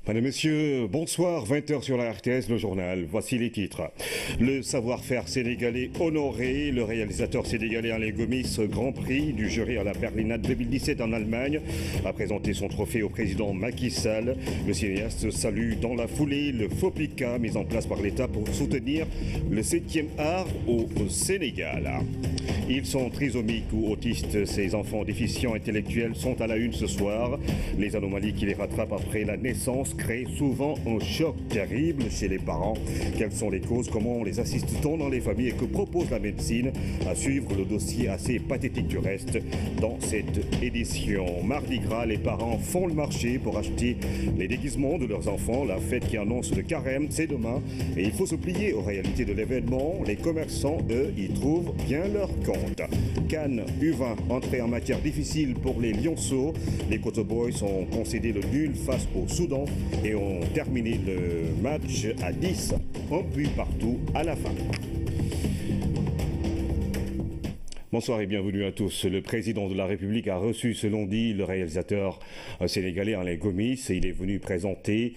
Mesdames, Messieurs, bonsoir, 20h sur la RTS, le journal. Voici les titres. Le savoir-faire sénégalais honoré, le réalisateur sénégalais Alain Gomis, Grand Prix du jury à la Berlinade 2017 en Allemagne, a présenté son trophée au président Macky Sall. Le cinéaste salue dans la foulée le FOPICA mis en place par l'État pour soutenir le 7e art au Sénégal. Ils sont trisomiques ou autistes. Ces enfants déficients intellectuels sont à la une ce soir. Les anomalies qui les rattrapent après la naissance créent souvent un choc terrible chez les parents. Quelles sont les causes? Comment les assiste-t-on dans les familles? Et que propose la médecine? À suivre le dossier assez pathétique du reste dans cette édition. Mardi Gras, les parents font le marché pour acheter les déguisements de leurs enfants. La fête qui annonce le carême, c'est demain. Et il faut se plier aux réalités de l'événement. Les commerçants, eux, y trouvent bien leur compte. Cannes, U20, entrée en matière difficile pour les Lionceaux. Les Coto Boys ont concédé le nul face au Soudan et ont terminé le match à 10, un but partout à la fin. Bonsoir et bienvenue à tous. Le président de la République a reçu ce lundi le réalisateur sénégalais Alain Gomis. Il est venu présenter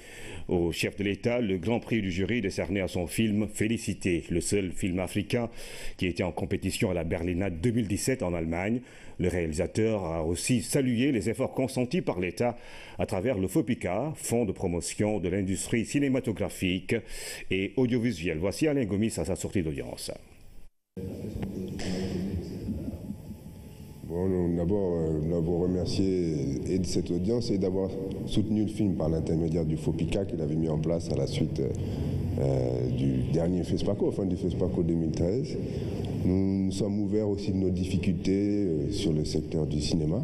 au chef de l'État le Grand Prix du jury décerné à son film Félicité, le seul film africain qui était en compétition à la Berlinade 2017 en Allemagne. Le réalisateur a aussi salué les efforts consentis par l'État à travers le FOPICA, Fonds de promotion de l'industrie cinématographique et audiovisuelle. Voici Alain Gomis à sa sortie d'audience. Bon, d'abord, nous avons remercié et de cette audience et d'avoir soutenu le film par l'intermédiaire du FOPICA qu'il avait mis en place à la suite du dernier FESPACO, fin du FESPACO 2013. Nous sommes ouverts aussi de nos difficultés sur le secteur du cinéma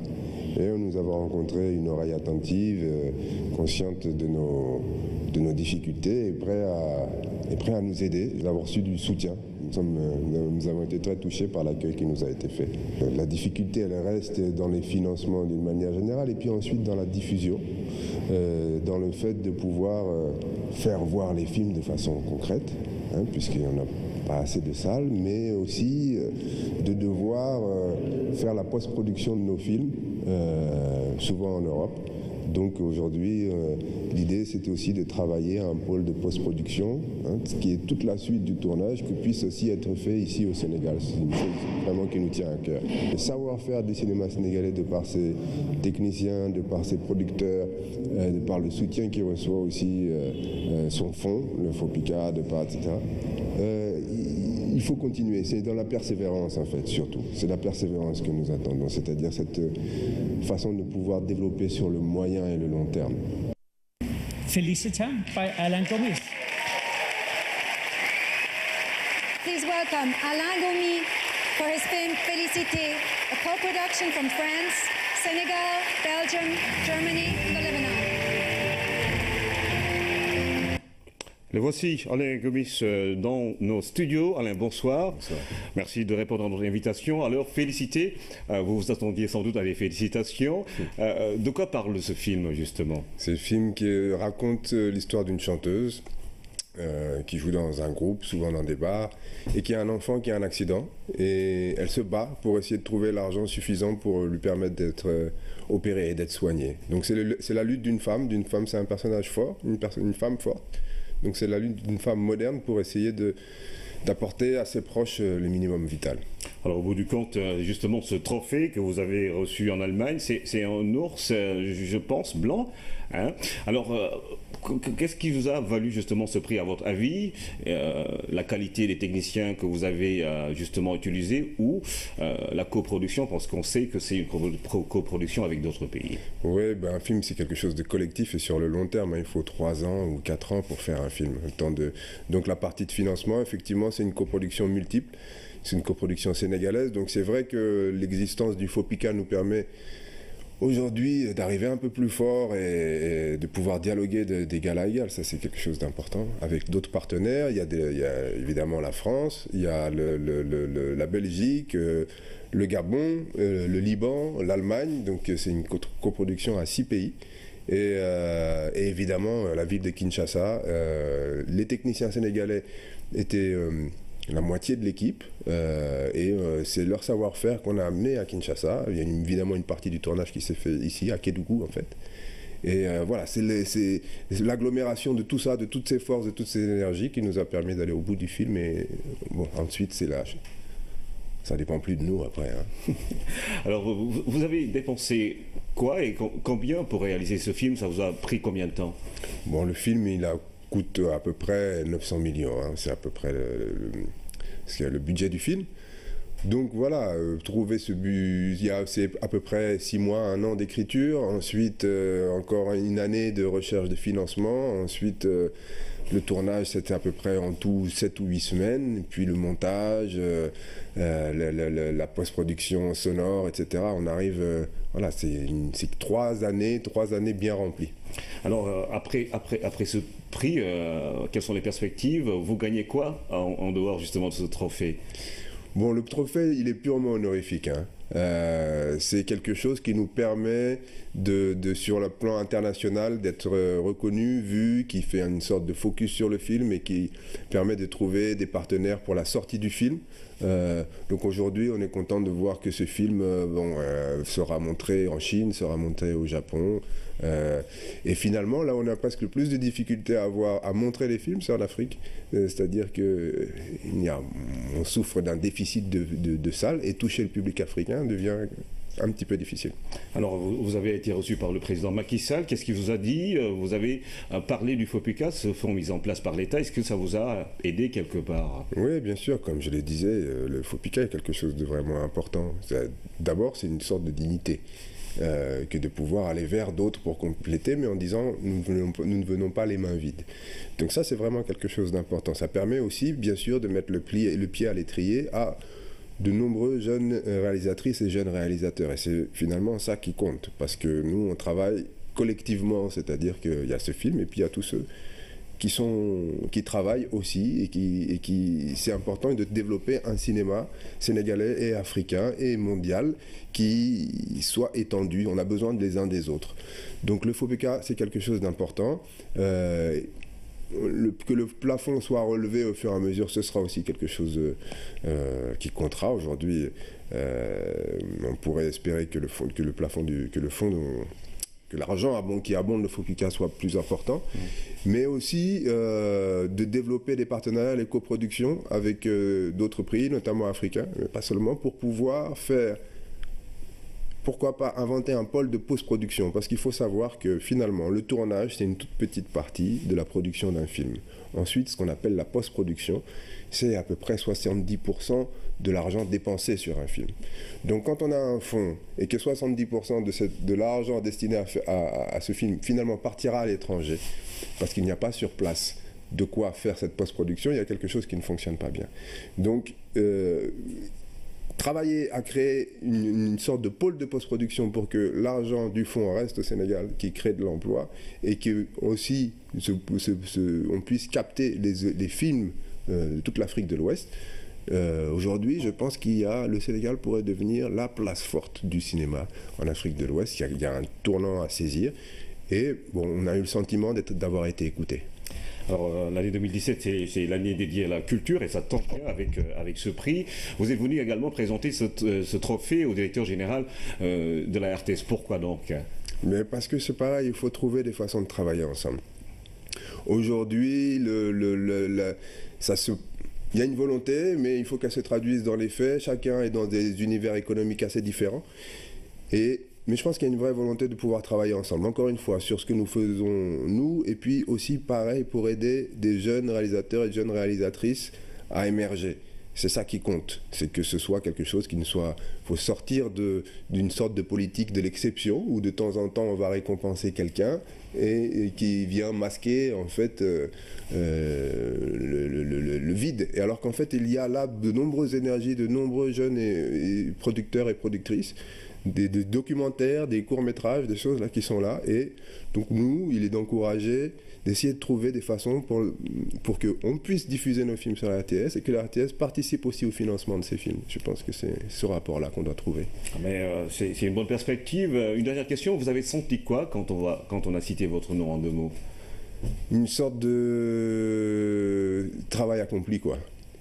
et nous avons rencontré une oreille attentive, consciente de nos difficultés et prêt à nous aider, d'avoir reçu du soutien. Nous avons été très touchés par l'accueil qui nous a été fait. La difficulté, elle reste dans les financements d'une manière générale et puis ensuite dans la diffusion, dans le fait de pouvoir faire voir les films de façon concrète, puisqu'il n'y en a pas assez de salles, mais aussi de devoir faire la post-production de nos films, souvent en Europe. Donc aujourd'hui, l'idée c'était aussi de travailler à un pôle de post-production, ce qui est toute la suite du tournage, qui puisse aussi être fait ici au Sénégal. C'est une chose vraiment qui nous tient à cœur. Le savoir-faire du cinéma sénégalais, de par ses techniciens, de par ses producteurs, de par le soutien qu'il reçoit aussi, son fonds, le FOPICA, de par, etc. Il faut continuer, c'est dans la persévérance en fait, surtout. C'est la persévérance que nous attendons, c'est-à-dire cette façon de pouvoir développer sur le moyen et le long terme. Félicité by Alain Gomis. Please welcome Alain Gomis for his film Félicité, a co-production from France, Senegal, Belgium, Germany and the Lebanon. Le voici, Alain Gomis, dans nos studios. Alain, bonsoir. Bonsoir. Merci de répondre à notre invitation. Alors, Félicité, vous vous attendiez sans doute à des félicitations. De quoi parle ce film, justement? C'est le film qui raconte l'histoire d'une chanteuse qui joue dans un groupe, souvent dans des bars, et qui a un enfant qui a un accident. Et elle se bat pour essayer de trouver l'argent suffisant pour lui permettre d'être opérée et d'être soignée. Donc c'est la lutte d'une femme. C'est un personnage fort, une femme forte. Donc c'est la lutte d'une femme moderne pour essayer d'apporter à ses proches le minimum vital. Alors au bout du compte, justement, ce trophée que vous avez reçu en Allemagne, c'est un ours, je pense, blanc. Alors, qu'est-ce qui vous a valu justement ce prix à votre avis? La qualité des techniciens que vous avez justement utilisés ou la coproduction, parce qu'on sait que c'est une coproduction avec d'autres pays? Oui, un film c'est quelque chose de collectif et sur le long terme, il faut 3 ans ou 4 ans pour faire un film. Donc la partie de financement, effectivement, c'est une coproduction multiple. C'est une coproduction sénégalaise, donc c'est vrai que l'existence du FOPICA nous permet aujourd'hui d'arriver un peu plus fort et de pouvoir dialoguer d'égal à égal. Ça, c'est quelque chose d'important. Avec d'autres partenaires, il y a évidemment la France, il y a la Belgique, le Gabon, le Liban, l'Allemagne. Donc c'est une coproduction à 6 pays. Et évidemment, la ville de Kinshasa. Les techniciens sénégalais étaient la moitié de l'équipe et c'est leur savoir-faire qu'on a amené à Kinshasa. Il y a évidemment une partie du tournage qui s'est fait ici, à Kédougou en fait. Et voilà, c'est l'agglomération de tout ça, de toutes ces forces, de toutes ces énergies qui nous a permis d'aller au bout du film. Et bon, ensuite, c'est là. Ça dépend plus de nous après. Hein. Alors, vous avez dépensé quoi et combien pour réaliser ce film? Ça vous a pris combien de temps? Bon, le film, coûte à peu près 900 millions. Hein. C'est à peu près le budget du film. Donc voilà, trouver ce but, c'est à peu près 6 mois, 1 an d'écriture. Ensuite, encore une année de recherche de financement. Ensuite, le tournage, c'était à peu près en tout 7 ou 8 semaines. Et puis le montage, la post-production sonore, etc. On arrive, voilà, c'est 3 années bien remplies. Alors, après ce prix, quelles sont les perspectives? Vous gagnez quoi en dehors justement de ce trophée? Bon, le trophée, il est purement honorifique. Hein. C'est quelque chose qui nous permet, sur le plan international, d'être reconnu, vu, qui fait une sorte de focus sur le film et qui permet de trouver des partenaires pour la sortie du film. Donc aujourd'hui, on est content de voir que ce film sera montré en Chine, sera montré au Japon. Et finalement, là, on a presque le plus de difficultés à montrer les films, c'est en Afrique. C'est-à-dire qu'on souffre d'un déficit de salles et toucher le public africain devient un petit peu difficile. Alors, vous avez été reçu par le président Macky Sall. Qu'est-ce qu'il vous a dit? Vous avez parlé du FOPICA, ce fonds mis en place par l'État. Est-ce que ça vous a aidé quelque part? Oui, bien sûr. Comme je le disais, le FOPICA est quelque chose de vraiment important. D'abord, c'est une sorte de dignité. Que de pouvoir aller vers d'autres pour compléter, mais en disant nous ne venons pas les mains vides. Donc ça, c'est vraiment quelque chose d'important. Ça permet aussi, bien sûr, de mettre le pied à l'étrier à de nombreux jeunes réalisatrices et jeunes réalisateurs. Et c'est finalement ça qui compte, parce que nous, on travaille collectivement, c'est-à-dire qu'il y a ce film et puis il y a tous ceux qui travaillent aussi et qui c'est important de développer un cinéma sénégalais et africain et mondial qui soit étendu. On a besoin les uns des autres. Donc le FOPICA, c'est quelque chose d'important. Que le plafond soit relevé au fur et à mesure, ce sera aussi quelque chose qui comptera. Aujourd'hui, on pourrait espérer que l'argent qui abonde le FOPICA soit plus important, mais aussi de développer des partenariats, les coproductions avec d'autres pays, notamment africains, mais pas seulement, pour pouvoir faire, pourquoi pas inventer un pôle de post-production, parce qu'il faut savoir que finalement, le tournage, c'est une toute petite partie de la production d'un film. Ensuite, ce qu'on appelle la post-production, c'est à peu près 70% de l'argent dépensé sur un film. Donc quand on a un fonds et que 70% de l'argent destiné à ce film finalement partira à l'étranger, parce qu'il n'y a pas sur place de quoi faire cette post-production, il y a quelque chose qui ne fonctionne pas bien. Donc travailler à créer une sorte de pôle de post-production pour que l'argent du fonds reste au Sénégal, qui crée de l'emploi, et que aussi on puisse capter les films de toute l'Afrique de l'Ouest. Aujourd'hui, je pense le Sénégal pourrait devenir la place forte du cinéma en Afrique de l'Ouest. Il y a un tournant à saisir et bon, on a eu le sentiment d'avoir été écouté. Alors l'année 2017, c'est l'année dédiée à la culture et ça tombe bien avec ce prix. Vous êtes venu également présenter ce trophée au directeur général de la RTS. Pourquoi donc? Mais parce que c'est pareil, il faut trouver des façons de travailler ensemble. Aujourd'hui, il y a une volonté, mais il faut qu'elle se traduise dans les faits. Chacun est dans des univers économiques assez différents. Mais je pense qu'il y a une vraie volonté de pouvoir travailler ensemble. Encore une fois, sur ce que nous faisons, nous, et puis aussi pareil pour aider des jeunes réalisateurs et jeunes réalisatrices à émerger. C'est ça qui compte. C'est que ce soit quelque chose qui ne soit... Il faut sortir d'une sorte de politique de l'exception, où de temps en temps on va récompenser quelqu'un et qui vient masquer en fait le vide. Et alors qu'en fait il y a là de nombreuses énergies, de nombreux jeunes et producteurs et productrices, des documentaires, des courts-métrages, des choses là qui sont là. Et donc nous, il est d'encourager, d'essayer de trouver des façons pour qu'on puisse diffuser nos films sur la RTS et que la RTS participe aussi au financement de ces films. Je pense que c'est ce rapport-là qu'on doit trouver. Mais c'est une bonne perspective. Une dernière question, vous avez senti quoi quand on a cité votre nom en 2 mots? Une sorte de travail accompli, quoi.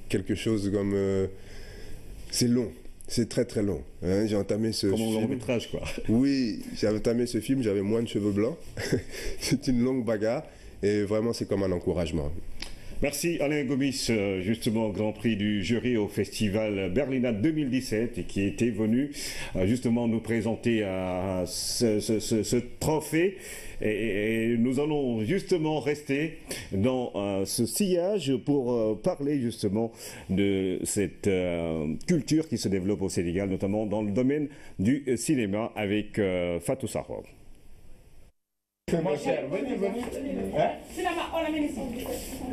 Quelque chose comme... c'est long. C'est très très long. Hein. J'ai entamé ce Comme film. un long métrage, quoi. Oui, j'ai entamé ce film, j'avais moins de cheveux blancs. C'est une longue bagarre et vraiment c'est comme un encouragement. Merci Alain Gomis, justement Grand Prix du jury au Festival Berlinade 2017 et qui était venu justement nous présenter ce trophée. Et nous allons justement rester dans ce sillage pour parler justement de cette culture qui se développe au Sénégal, notamment dans le domaine du cinéma avec Fatou Sakho. Mon cher, venez. Hein?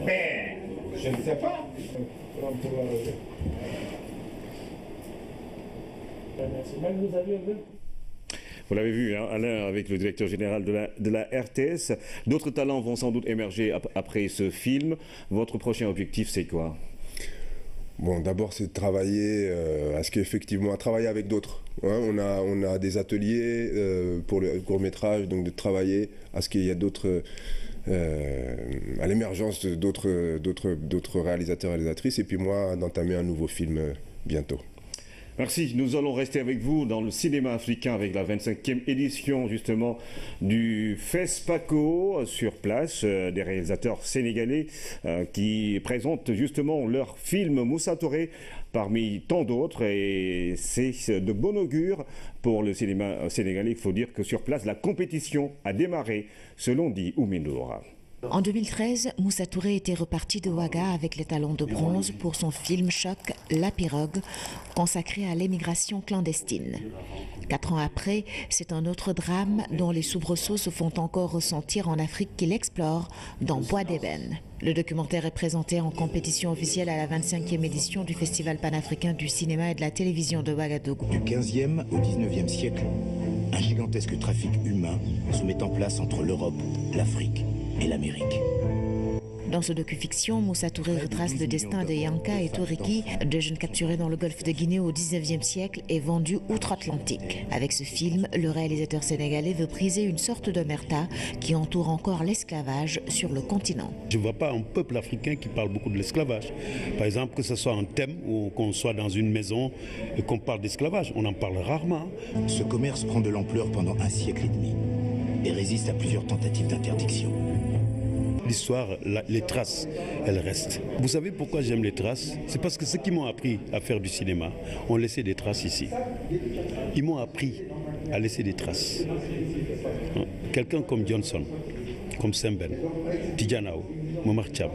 Ben, je ne sais pas. Vous l'avez vu, hein, Alain, avec le directeur général de la RTS. D'autres talents vont sans doute émerger après ce film. Votre prochain objectif, c'est quoi? Bon, d'abord, c'est de travailler à travailler avec d'autres. Hein. On a des ateliers pour le court-métrage, donc de travailler à ce qu'il y ait d'autres, à l'émergence d'autres réalisateurs et réalisatrices, et puis moi, d'entamer un nouveau film bientôt. Merci. Nous allons rester avec vous dans le cinéma africain avec la 25e édition justement du FESPACO sur place, des réalisateurs sénégalais qui présentent justement leur film Moussa Touré parmi tant d'autres et c'est de bon augure pour le cinéma sénégalais. Il faut dire que sur place, la compétition a démarré selon dit Oumindoura. En 2013, Moussa Touré était reparti de Ouaga avec les talons de bronze pour son film choc La Pirogue, consacré à l'émigration clandestine. 4 ans après, c'est un autre drame dont les soubresauts se font encore ressentir en Afrique qu'il explore dans Bois d'Ébène. Le documentaire est présenté en compétition officielle à la 25e édition du Festival panafricain du cinéma et de la télévision de Ouagadougou. Du 15e au 19e siècle, un gigantesque trafic humain se met en place entre l'Europe, l'Afrique et l'Amérique. Dans ce docu-fiction, Moussa Touré retrace le destin de Yanka et Toriki, deux jeunes capturés dans le golfe de Guinée au XIXe siècle et vendus outre-Atlantique. Avec ce film, le réalisateur sénégalais veut briser une sorte d'omerta qui entoure encore l'esclavage sur le continent. Je ne vois pas un peuple africain qui parle beaucoup de l'esclavage. Par exemple, que ce soit un thème ou qu'on soit dans une maison et qu'on parle d'esclavage, on en parle rarement. Ce commerce prend de l'ampleur pendant un siècle et demi et résiste à plusieurs tentatives d'interdiction. L'histoire, les traces, elles restent. Vous savez pourquoi j'aime les traces? C'est parce que ceux qui m'ont appris à faire du cinéma ont laissé des traces ici. Ils m'ont appris à laisser des traces. Quelqu'un comme Johnson, comme Semben, Tidjanao, Momar Cham,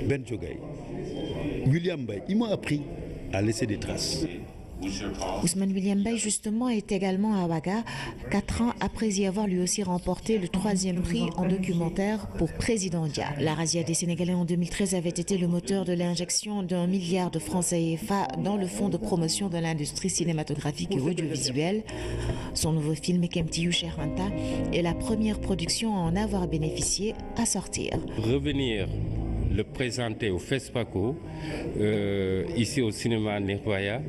Ben Jogay, William Bay, ils m'ont appris à laisser des traces. Ousmane William Bay, justement, est également à Ouaga, 4 ans après y avoir lui aussi remporté le 3e prix en documentaire pour Président Dia. La razzia des Sénégalais en 2013 avait été le moteur de l'injection d'1 milliard de francs CFA dans le fonds de promotion de l'industrie cinématographique et audiovisuelle. Son nouveau film, Kemtiou Cherhanta, est la première production à en avoir bénéficié à sortir. Revenir le présenter au FESPACO, ici au cinéma Nervaya,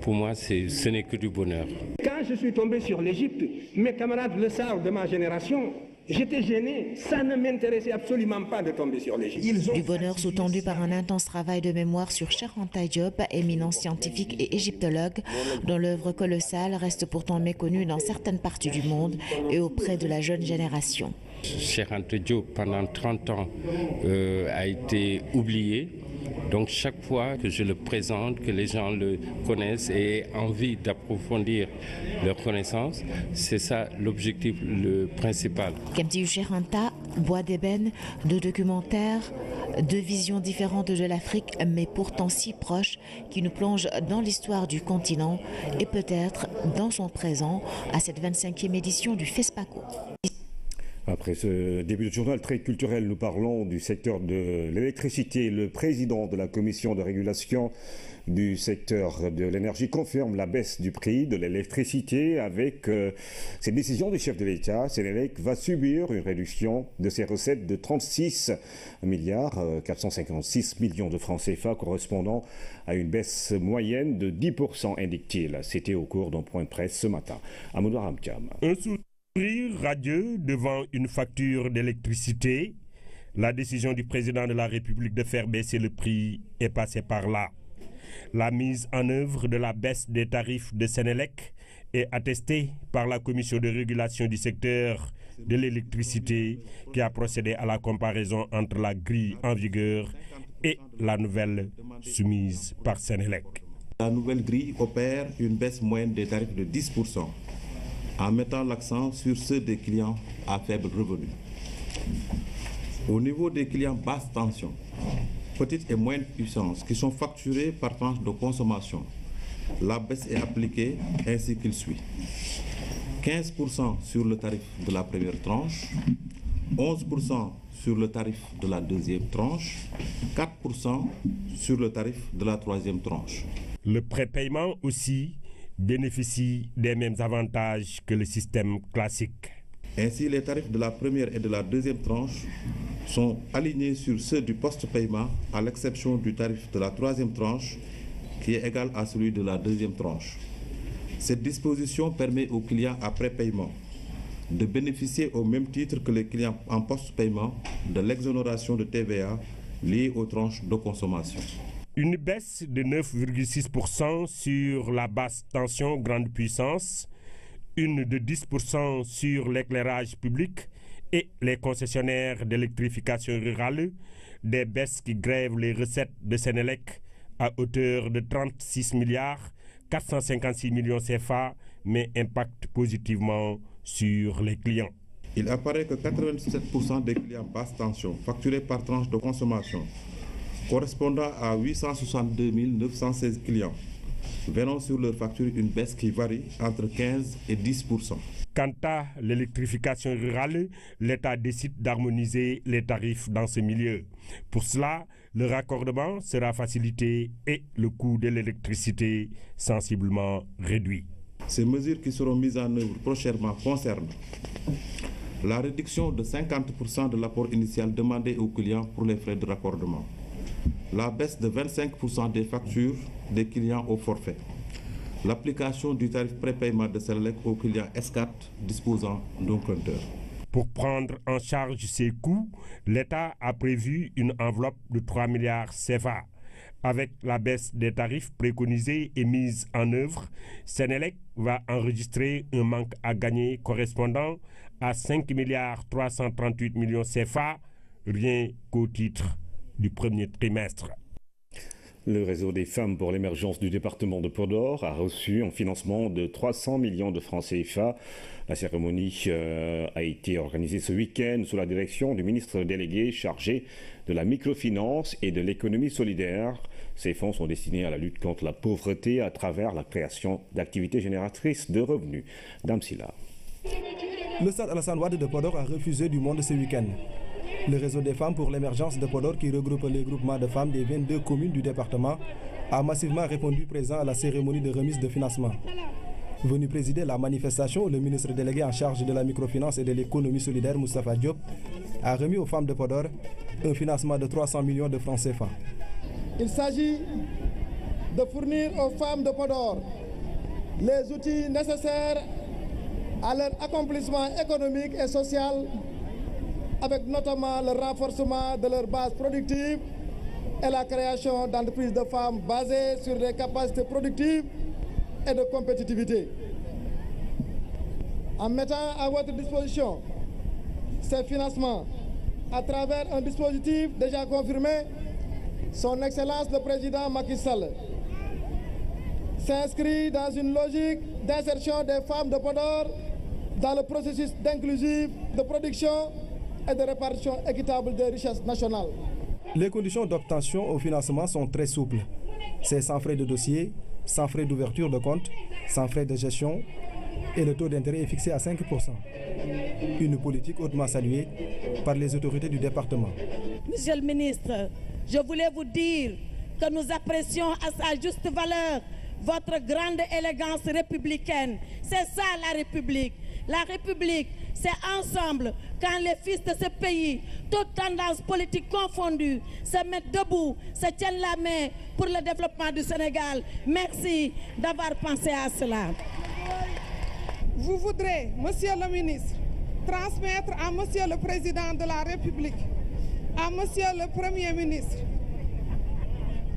pour moi, ce n'est que du bonheur. Quand je suis tombé sur l'Égypte, mes camarades le savent de ma génération, j'étais gêné, ça ne m'intéressait absolument pas de tomber sur l'Égypte. Du bonheur sous-tendu par un intense travail de mémoire sur Cheikh Anta Diop, éminent scientifique et égyptologue, dont l'œuvre colossale reste pourtant méconnue dans certaines parties du monde et auprès de la jeune génération. Cheikh Anta Diop, pendant 30 ans, a été oublié. Donc chaque fois que je le présente, que les gens le connaissent et aient envie d'approfondir leur connaissance, c'est ça l'objectif le principal. Kemtiou Cherhanta, Bois d'Ébène, 2 documentaires, 2 visions différentes de l'Afrique, mais pourtant si proches, qui nous plongent dans l'histoire du continent et peut-être dans son présent à cette 25e édition du FESPACO. Après ce début de journal très culturel, nous parlons du secteur de l'électricité. Le président de la commission de régulation du secteur de l'énergie confirme la baisse du prix de l'électricité avec cette décision du chef de l'État. Sénélec va subir une réduction de ses recettes de 36 milliards 456 millions de francs CFA, correspondant à une baisse moyenne de 10%, indique-t-il. C'était au cours d'un point de presse ce matin. Amadou Ramtiam. Sourire radieux devant une facture d'électricité, la décision du président de la République de faire baisser le prix est passée par là. La mise en œuvre de la baisse des tarifs de Sénélec est attestée par la Commission de régulation du secteur de l'électricité qui a procédé à la comparaison entre la grille en vigueur et la nouvelle soumise par Sénélec. La nouvelle grille opère une baisse moyenne des tarifs de 10% en mettant l'accent sur ceux des clients à faible revenu. Au niveau des clients basse tension, petite et moyenne puissance qui sont facturés par tranche de consommation, la baisse est appliquée ainsi qu'il suit. 15% sur le tarif de la première tranche, 11% sur le tarif de la deuxième tranche, 4% sur le tarif de la troisième tranche. Le prépaiement aussi bénéficie des mêmes avantages que le système classique. Ainsi, les tarifs de la première et de la deuxième tranche sont alignés sur ceux du post-paiement, à l'exception du tarif de la troisième tranche, qui est égal à celui de la deuxième tranche. Cette disposition permet aux clients à prépaiement de bénéficier au même titre que les clients en post-paiement de l'exonération de TVA liée aux tranches de consommation. Une baisse de 9,6% sur la basse tension grande puissance, une de 10% sur l'éclairage public et les concessionnaires d'électrification rurale, des baisses qui grèvent les recettes de Sénélec à hauteur de 36 milliards 456 millions CFA, mais impactent positivement sur les clients. Il apparaît que 87% des clients basse tension facturés par tranche de consommation, correspondant à 862 916 clients, verront sur leur facture une baisse qui varie entre 15 et 10%. Quant à l'électrification rurale, l'État décide d'harmoniser les tarifs dans ce milieu. Pour cela, le raccordement sera facilité et le coût de l'électricité sensiblement réduit. Ces mesures qui seront mises en œuvre prochainement concernent la réduction de 50% de l'apport initial demandé aux clients pour les frais de raccordement, la baisse de 25% des factures des clients au forfait, l'application du tarif prépaiement de Sénélec aux clients S4 disposant d'un compteur. Pour prendre en charge ces coûts, l'État a prévu une enveloppe de 3 milliards CFA. Avec la baisse des tarifs préconisés et mise en œuvre, Sénélec va enregistrer un manque à gagner correspondant à 5 milliards 338 millions CFA, rien qu'au titre du premier trimestre. Le réseau des femmes pour l'émergence du département de Podor a reçu un financement de 300 millions de francs CFA. La cérémonie a été organisée ce week-end sous la direction du ministre délégué chargé de la microfinance et de l'économie solidaire. Ces fonds sont destinés à la lutte contre la pauvreté à travers la création d'activités génératrices de revenus. Dame Silla. Le stade Alassane Ouad de Podor a refusé du monde ce week-end. Le réseau des femmes pour l'émergence de Podor, qui regroupe les groupements de femmes des 22 communes du département, a massivement répondu présent à la cérémonie de remise de financement. Venu présider la manifestation, le ministre délégué en charge de la microfinance et de l'économie solidaire, Moustapha Diop, a remis aux femmes de Podor un financement de 300 millions de francs CFA. Il s'agit de fournir aux femmes de Podor les outils nécessaires à leur accomplissement économique et social, avec notamment le renforcement de leur base productive et la création d'entreprises de femmes basées sur des capacités productives et de compétitivité. En mettant à votre disposition ces financements à travers un dispositif déjà confirmé, Son Excellence le Président Macky Sall s'inscrit dans une logique d'insertion des femmes de Podor dans le processus d'inclusive de production et de répartition équitable des richesses nationales. Les conditions d'obtention au financement sont très souples. C'est sans frais de dossier, sans frais d'ouverture de compte, sans frais de gestion et le taux d'intérêt est fixé à 5%. Une politique hautement saluée par les autorités du département. Monsieur le ministre, je voulais vous dire que nous apprécions à sa juste valeur votre grande élégance républicaine. C'est ça la République. La République, c'est ensemble, quand les fils de ce pays, toutes tendances politiques confondues, se mettent debout, se tiennent la main pour le développement du Sénégal. Merci d'avoir pensé à cela. Vous voudrez, Monsieur le ministre, transmettre à Monsieur le Président de la République, à Monsieur le Premier ministre,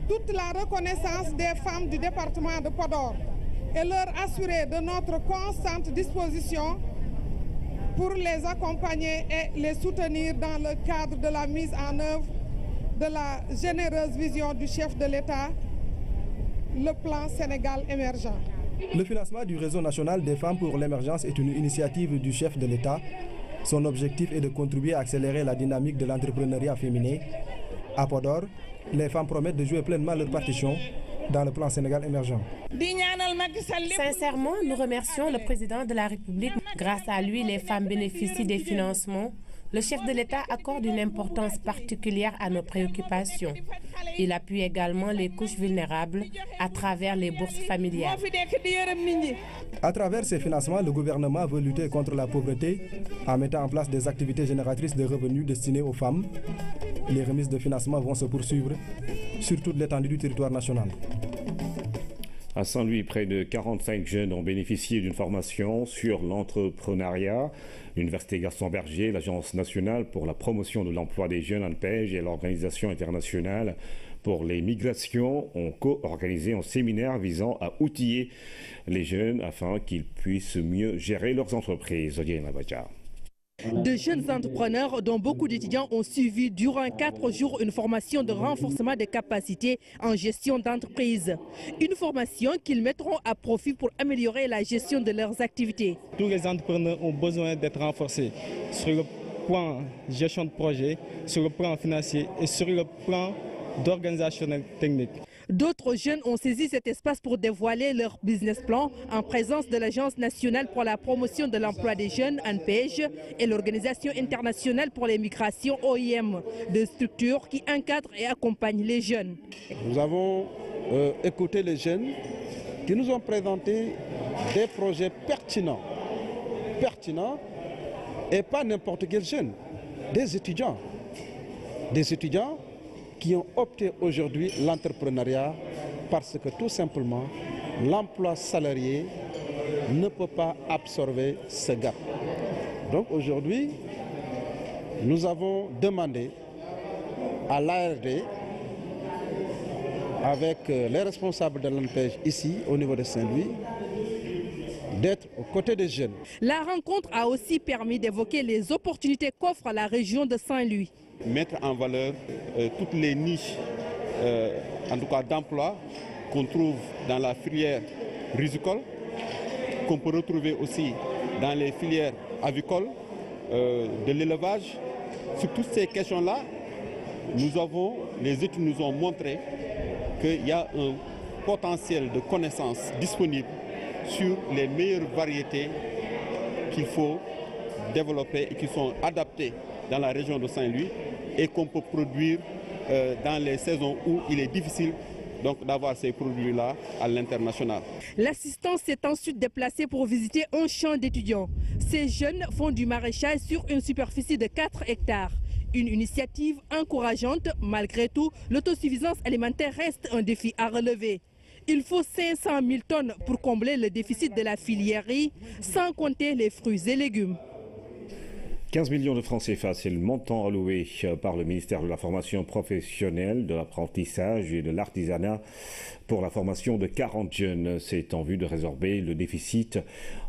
toute la reconnaissance des femmes du département de Podor et leur assurer de notre constante disposition pour les accompagner et les soutenir dans le cadre de la mise en œuvre de la généreuse vision du chef de l'État, le plan Sénégal émergent. Le financement du réseau national des femmes pour l'émergence est une initiative du chef de l'État. Son objectif est de contribuer à accélérer la dynamique de l'entrepreneuriat féminin. À Podor, les femmes promettent de jouer pleinement leur partition dans le plan Sénégal émergent. Sincèrement, nous remercions le président de la République. Grâce à lui, les femmes bénéficient des financements. Le chef de l'État accorde une importance particulière à nos préoccupations. Il appuie également les couches vulnérables à travers les bourses familiales. À travers ces financements, le gouvernement veut lutter contre la pauvreté en mettant en place des activités génératrices de revenus destinées aux femmes. Les remises de financement vont se poursuivre sur toute l'étendue du territoire national. À Saint-Louis, près de 45 jeunes ont bénéficié d'une formation sur l'entrepreneuriat. L'Université Gaston Berger, l'Agence nationale pour la promotion de l'emploi des jeunes ANPEJ et l'Organisation internationale pour les migrations ont co-organisé un séminaire visant à outiller les jeunes afin qu'ils puissent mieux gérer leurs entreprises. De jeunes entrepreneurs dont beaucoup d'étudiants ont suivi durant 4 jours une formation de renforcement des capacités en gestion d'entreprise. Une formation qu'ils mettront à profit pour améliorer la gestion de leurs activités. Tous les entrepreneurs ont besoin d'être renforcés sur le plan gestion de projet, sur le plan financier et sur le plan d'organisationnel technique. D'autres jeunes ont saisi cet espace pour dévoiler leur business plan en présence de l'Agence nationale pour la promotion de l'emploi des jeunes, ANPEJ, et l'Organisation internationale pour les migrations, OIM, deux structures qui encadrent et accompagnent les jeunes. Nous avons écouté les jeunes qui nous ont présenté des projets pertinents et pas n'importe quel jeune, des étudiants qui ont opté aujourd'hui l'entrepreneuriat parce que tout simplement l'emploi salarié ne peut pas absorber ce gap. Donc aujourd'hui, nous avons demandé à l'ARD, avec les responsables de l'ANPEJ ici au niveau de Saint-Louis, d'être aux côtés des jeunes. La rencontre a aussi permis d'évoquer les opportunités qu'offre la région de Saint-Louis. Mettre en valeur toutes les niches, en tout cas d'emploi, qu'on trouve dans la filière risicole, qu'on peut retrouver aussi dans les filières avicoles, de l'élevage. Sur toutes ces questions-là, les études nous ont montré qu'il y a un potentiel de connaissances disponible sur les meilleures variétés qu'il faut développer et qui sont adaptées dans la région de Saint-Louis et qu'on peut produire dans les saisons où il est difficile d'avoir ces produits-là à l'international. L'assistance s'est ensuite déplacée pour visiter un champ d'étudiants. Ces jeunes font du maraîchage sur une superficie de 4 hectares. Une initiative encourageante. Malgré tout, l'autosuffisance alimentaire reste un défi à relever. Il faut 500 000 tonnes pour combler le déficit de la filière riz, sans compter les fruits et légumes. 15 millions de francs CFA, c'est le montant alloué par le ministère de la formation professionnelle, de l'apprentissage et de l'artisanat pour la formation de 40 jeunes. C'est en vue de résorber le déficit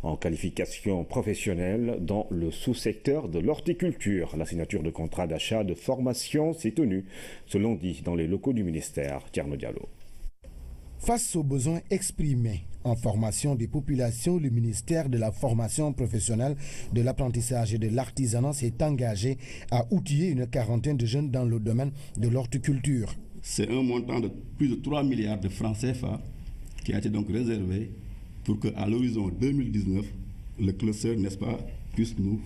en qualification professionnelle dans le sous-secteur de l'horticulture. La signature de contrat d'achat de formation s'est tenue ce lundi dans les locaux du ministère. Tierno Diallo. Face aux besoins exprimés en formation des populations, le ministère de la formation professionnelle, de l'apprentissage et de l'artisanat s'est engagé à outiller une quarantaine de jeunes dans le domaine de l'horticulture. C'est un montant de plus de 3 milliards de francs CFA qui a été donc réservé pour qu'à l'horizon 2019, le cluster, n'est-ce pas, puisse nous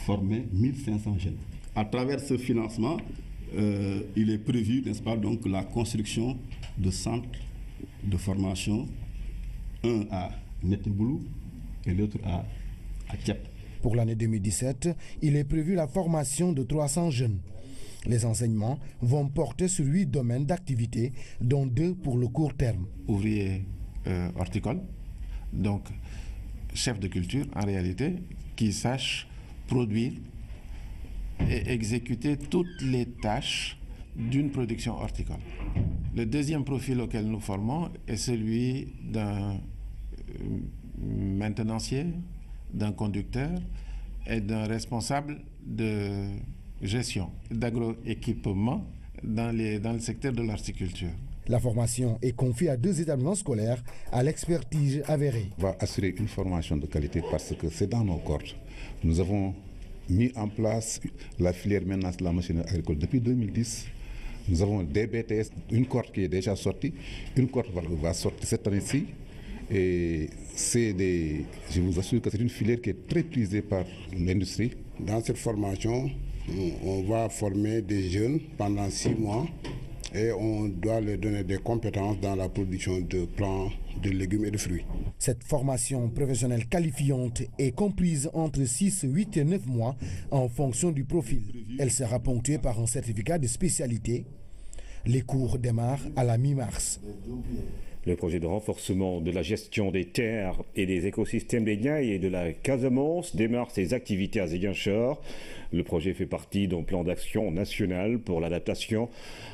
former 1500 jeunes. À travers ce financement, il est prévu, n'est-ce pas, donc la construction de centres de formation, un à Neteboulou et l'autre à Thiep. Pour l'année 2017, il est prévu la formation de 300 jeunes. Les enseignements vont porter sur 8 domaines d'activité, dont 2 pour le court terme. Ouvrier horticole, donc chef de culture en réalité, qui sache produire et exécuter toutes les tâches d'une production horticole. Le deuxième profil auquel nous formons est celui d'un maintenancier, d'un conducteur et d'un responsable de gestion d'agroéquipement dans le secteur de l'horticulture. La formation est confiée à 2 établissements scolaires à l'expertise avérée. On va assurer une formation de qualité parce que c'est dans nos cordes. Nous avons mis en place la filière maintenance de la machinerie agricole depuis 2010. Nous avons des BTS, une cohorte qui est déjà sortie, une cohorte va sortir cette année-ci. Et je vous assure que c'est une filière qui est très prisée par l'industrie. Dans cette formation, on va former des jeunes pendant 6 mois et on doit leur donner des compétences dans la production de plants, de légumes et de fruits. Cette formation professionnelle qualifiante est comprise entre 6, 8 et 9 mois en fonction du profil. Elle sera ponctuée par un certificat de spécialité. Les cours démarrent à la mi-mars. Le projet de renforcement de la gestion des terres et des écosystèmes des Niayes et de la Casamance démarre ses activités à Ziguinchor. Le projet fait partie d'un plan d'action national pour l'adaptation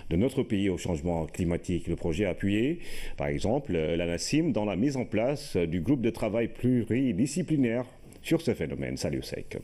de notre pays au changement climatique. Le projet a appuyé, par exemple, l'ANACIM dans la mise en place du groupe de travail pluridisciplinaire sur ce phénomène. Salut Sec.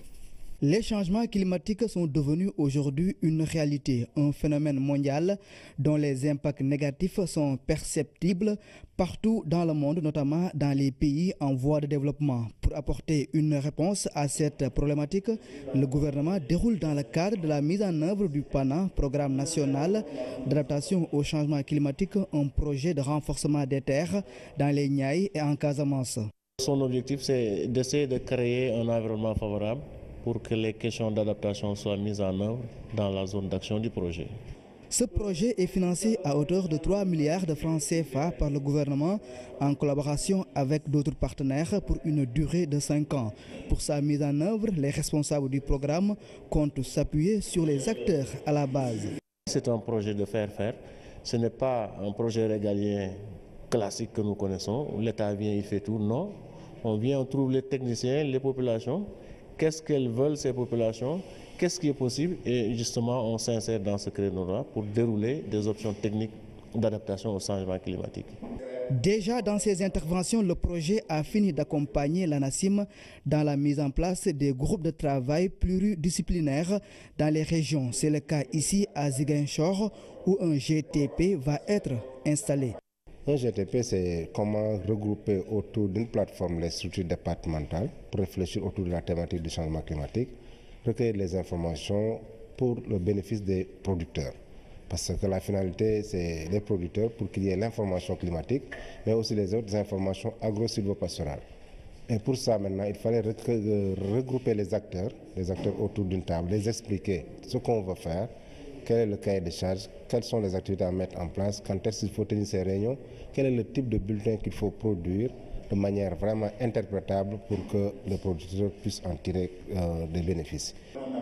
Les changements climatiques sont devenus aujourd'hui une réalité, un phénomène mondial dont les impacts négatifs sont perceptibles partout dans le monde, notamment dans les pays en voie de développement. Pour apporter une réponse à cette problématique, le gouvernement déroule dans le cadre de la mise en œuvre du PANA, Programme national d'adaptation au changement climatique, un projet de renforcement des terres dans les Niayes et en Casamance. Son objectif, c'est d'essayer de créer un environnement favorable pour que les questions d'adaptation soient mises en œuvre dans la zone d'action du projet. Ce projet est financé à hauteur de 3 milliards de francs CFA par le gouvernement en collaboration avec d'autres partenaires pour une durée de 5 ans. Pour sa mise en œuvre, les responsables du programme comptent s'appuyer sur les acteurs à la base. C'est un projet de faire-faire. Ce n'est pas un projet régalien classique que nous connaissons, où l'État vient, il fait tout. Non, on vient, on trouve les techniciens, les populations. Qu'est-ce qu'elles veulent, ces populations? Qu'est-ce qui est possible? Et justement, on s'insère dans ce créneau-là pour dérouler des options techniques d'adaptation au changement climatique. Déjà dans ces interventions, le projet a fini d'accompagner l'ANACIM dans la mise en place des groupes de travail pluridisciplinaires dans les régions. C'est le cas ici à Ziguinchor où un GTP va être installé. Un GTP, c'est comment regrouper autour d'une plateforme les structures départementales pour réfléchir autour de la thématique du changement climatique, recueillir les informations pour le bénéfice des producteurs. Parce que la finalité, c'est les producteurs pour qu'il y ait l'information climatique, mais aussi les autres informations agro-silvopastorales. Et pour ça, maintenant, il fallait regrouper les acteurs autour d'une table, les expliquer ce qu'on veut faire, quel est le cahier de charges, quelles sont les activités à mettre en place, quand est-ce qu'il faut tenir ces réunions, quel est le type de bulletin qu'il faut produire de manière vraiment interprétable pour que le producteur puisse en tirer des bénéfices.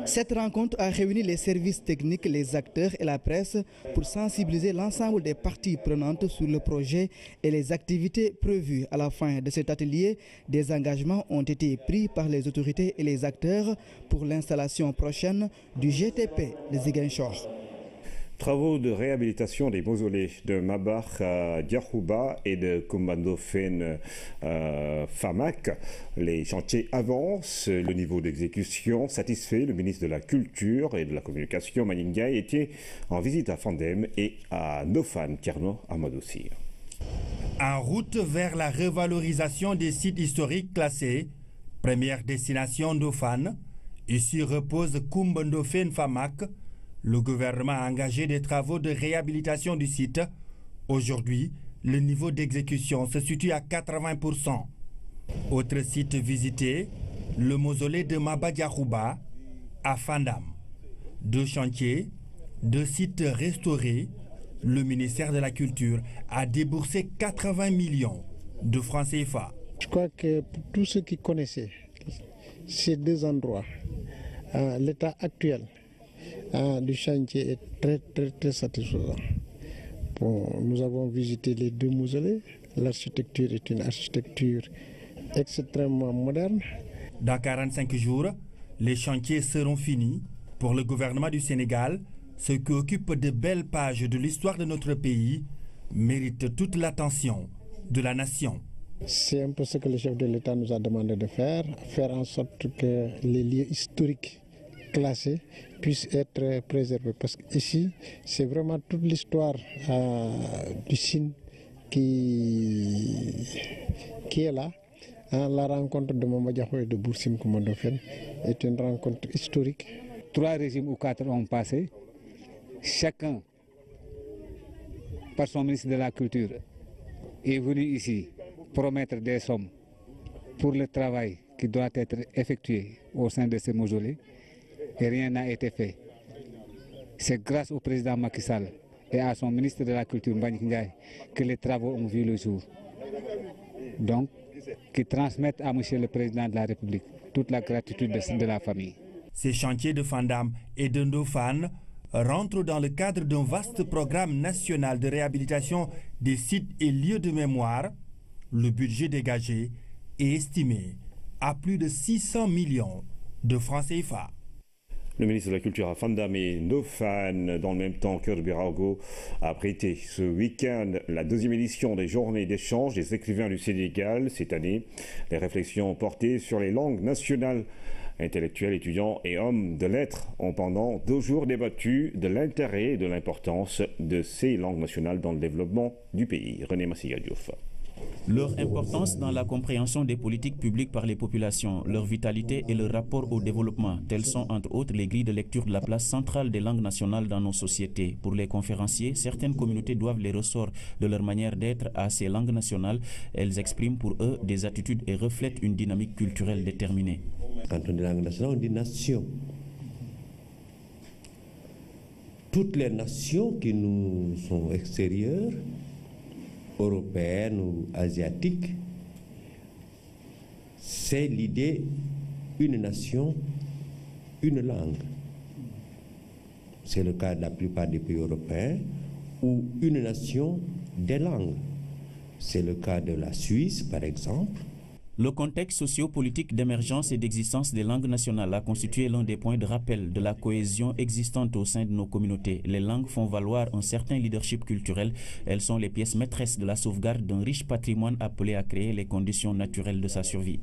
Cette rencontre a réuni les services techniques, les acteurs et la presse pour sensibiliser l'ensemble des parties prenantes sur le projet et les activités prévues. À la fin de cet atelier, des engagements ont été pris par les autorités et les acteurs pour l'installation prochaine du GTP de Ziguinchor. Travaux de réhabilitation des mausolées de Mabar Diakhouba et de Koumbandofen Famak. Les chantiers avancent. Le niveau d'exécution satisfait. Le ministre de la Culture et de la Communication, Malick Ndiaye, était en visite à Fandem et à Nofane, Thierno Amadoussi. En route vers la revalorisation des sites historiques classés, première destination Nofane, ici repose Koumbandofen Famak. Le gouvernement a engagé des travaux de réhabilitation du site. Aujourd'hui, le niveau d'exécution se situe à 80%. Autre site visité, le mausolée de Maba Diakhouba à Fandam. 2 chantiers, 2 sites restaurés. Le ministère de la Culture a déboursé 80 millions de francs CFA. Je crois que pour tous ceux qui connaissaient ces 2 endroits, l'état actuel du chantier est très satisfaisant. Bon, nous avons visité les 2 mausolées. L'architecture est une architecture extrêmement moderne. Dans 45 jours, les chantiers seront finis. Pour le gouvernement du Sénégal, ce qui occupe de belles pages de l'histoire de notre pays, mérite toute l'attention de la nation. C'est un peu ce que le chef de l'État nous a demandé de faire en sorte que les lieux historiques classés puissent être préservés. Parce qu'ici, c'est vraiment toute l'histoire du Sine qui est là. La rencontre de Mama Diakhou et de Bour Sine Coumba Ndoffène est une rencontre historique. 3 régimes ou 4 ont passé, chacun, par son ministre de la Culture, est venu ici promettre des sommes pour le travail qui doit être effectué au sein de ces mausolées et rien n'a été fait. C'est grâce au président Macky Sall et à son ministre de la Culture, Mbagnick Ndiaye, que les travaux ont vu le jour. Donc, qui transmettent à Monsieur le Président de la République toute la gratitude de la famille. Ces chantiers de Fandam et de Ndofane rentrent dans le cadre d'un vaste programme national de réhabilitation des sites et lieux de mémoire. Le budget dégagé est estimé à plus de 600 millions de francs CFA. Le ministre de la Culture à Fandam et Ndofane, dans le même temps, Kër Birago a prêté ce week-end la 2e édition des Journées d'échange des écrivains du Sénégal. Cette année, les réflexions portées sur les langues nationales. Intellectuels, étudiants et hommes de lettres ont pendant 2 jours débattu de l'intérêt et de l'importance de ces langues nationales dans le développement du pays. René Massiga Diouf. Leur importance dans la compréhension des politiques publiques par les populations, leur vitalité et leur rapport au développement, telles sont entre autres les grilles de lecture de la place centrale des langues nationales dans nos sociétés. Pour les conférenciers, certaines communautés doivent les ressorts de leur manière d'être à ces langues nationales. Elles expriment pour eux des attitudes et reflètent une dynamique culturelle déterminée. Quand on dit langue nationale, on dit nation. Toutes les nations qui nous sont extérieures, européennes ou asiatiques, c'est l'idée une nation, une langue. C'est le cas de la plupart des pays européens, ou une nation, des langues. C'est le cas de la Suisse, par exemple. Le contexte socio-politique d'émergence et d'existence des langues nationales a constitué l'un des points de rappel de la cohésion existante au sein de nos communautés. Les langues font valoir un certain leadership culturel. Elles sont les pièces maîtresses de la sauvegarde d'un riche patrimoine appelé à créer les conditions naturelles de sa survie.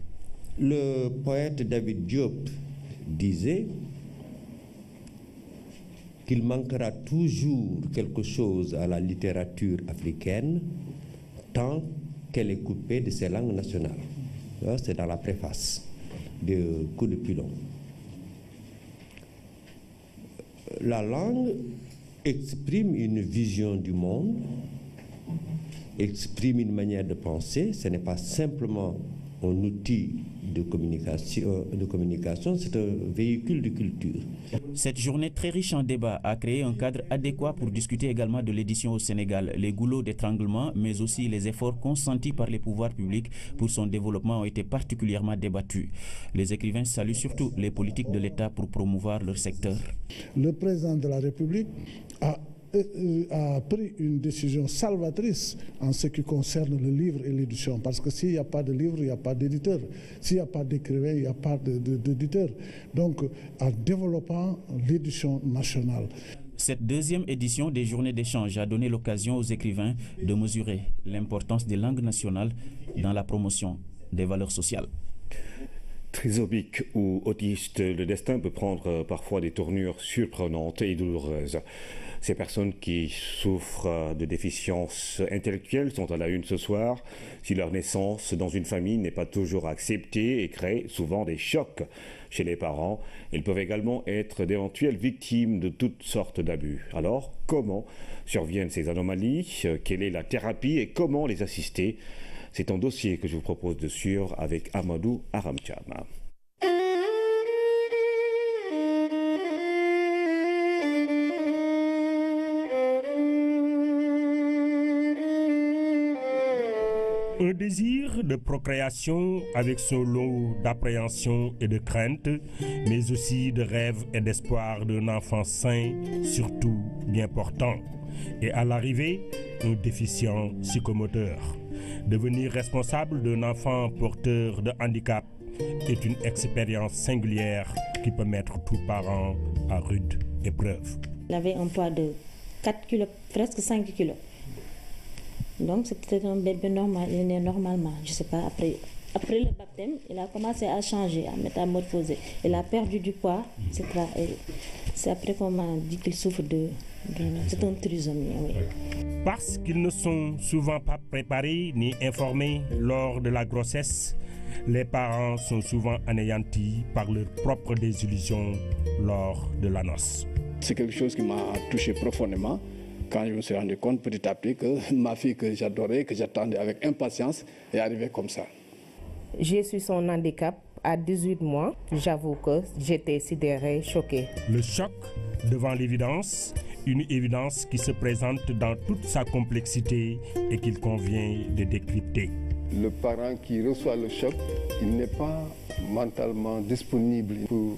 Le poète David Diop disait qu'il manquera toujours quelque chose à la littérature africaine tant qu'elle est coupée de ses langues nationales. C'est dans la préface de Coup de Pilon. La langue exprime une vision du monde, exprime une manière de penser. Ce n'est pas simplement un outil de communication, c'est un véhicule de culture. Cette journée très riche en débats a créé un cadre adéquat pour discuter également de l'édition au Sénégal. Les goulots d'étranglement, mais aussi les efforts consentis par les pouvoirs publics pour son développement ont été particulièrement débattus. Les écrivains saluent surtout les politiques de l'État pour promouvoir leur secteur. Le président de la République a pris une décision salvatrice en ce qui concerne le livre et l'édition. Parce que s'il n'y a pas de livre, il n'y a pas d'éditeur. S'il n'y a pas d'écrivain, il n'y a pas d'éditeur. Donc, en développant l'édition nationale. Cette 2e édition des Journées d'échange a donné l'occasion aux écrivains de mesurer l'importance des langues nationales dans la promotion des valeurs sociales. Trisomique ou autiste, le destin peut prendre parfois des tournures surprenantes et douloureuses. Ces personnes qui souffrent de déficiences intellectuelles sont à la une ce soir. Si leur naissance dans une famille n'est pas toujours acceptée et crée souvent des chocs chez les parents, ils peuvent également être d'éventuelles victimes de toutes sortes d'abus. Alors, comment surviennent ces anomalies? Quelle est la thérapie et comment les assister? C'est un dossier que je vous propose de suivre avec Amadou Aramcham. Un désir de procréation avec son lot d'appréhension et de crainte, mais aussi de rêve et d'espoir d'un enfant sain, surtout bien portant. Et à l'arrivée, un déficient psychomoteur. Devenir responsable d'un enfant porteur de handicap est une expérience singulière qui peut mettre tout parent à rude épreuve. Il avait un poids de 4 kg, presque 5 kg. Donc c'était un bébé normal, il est né normalement. Je ne sais pas, après le baptême, il a commencé à changer, à métamorphoser. Il a perdu du poids, etc. Et c'est après qu'on m'a dit qu'il souffre c'est un trisomie, oui. Parce qu'ils ne sont souvent pas préparés ni informés lors de la grossesse, les parents sont souvent anéantis par leurs propres désillusions lors de la noce. C'est quelque chose qui m'a touché profondément quand je me suis rendu compte petit à petit que ma fille que j'adorais, que j'attendais avec impatience, est arrivée comme ça. J'ai su son handicap à 18 mois. J'avoue que j'étais sidérée, choquée. Le choc devant l'évidence, une évidence qui se présente dans toute sa complexité et qu'il convient de décrypter. Le parent qui reçoit le choc, il n'est pas mentalement disponible pour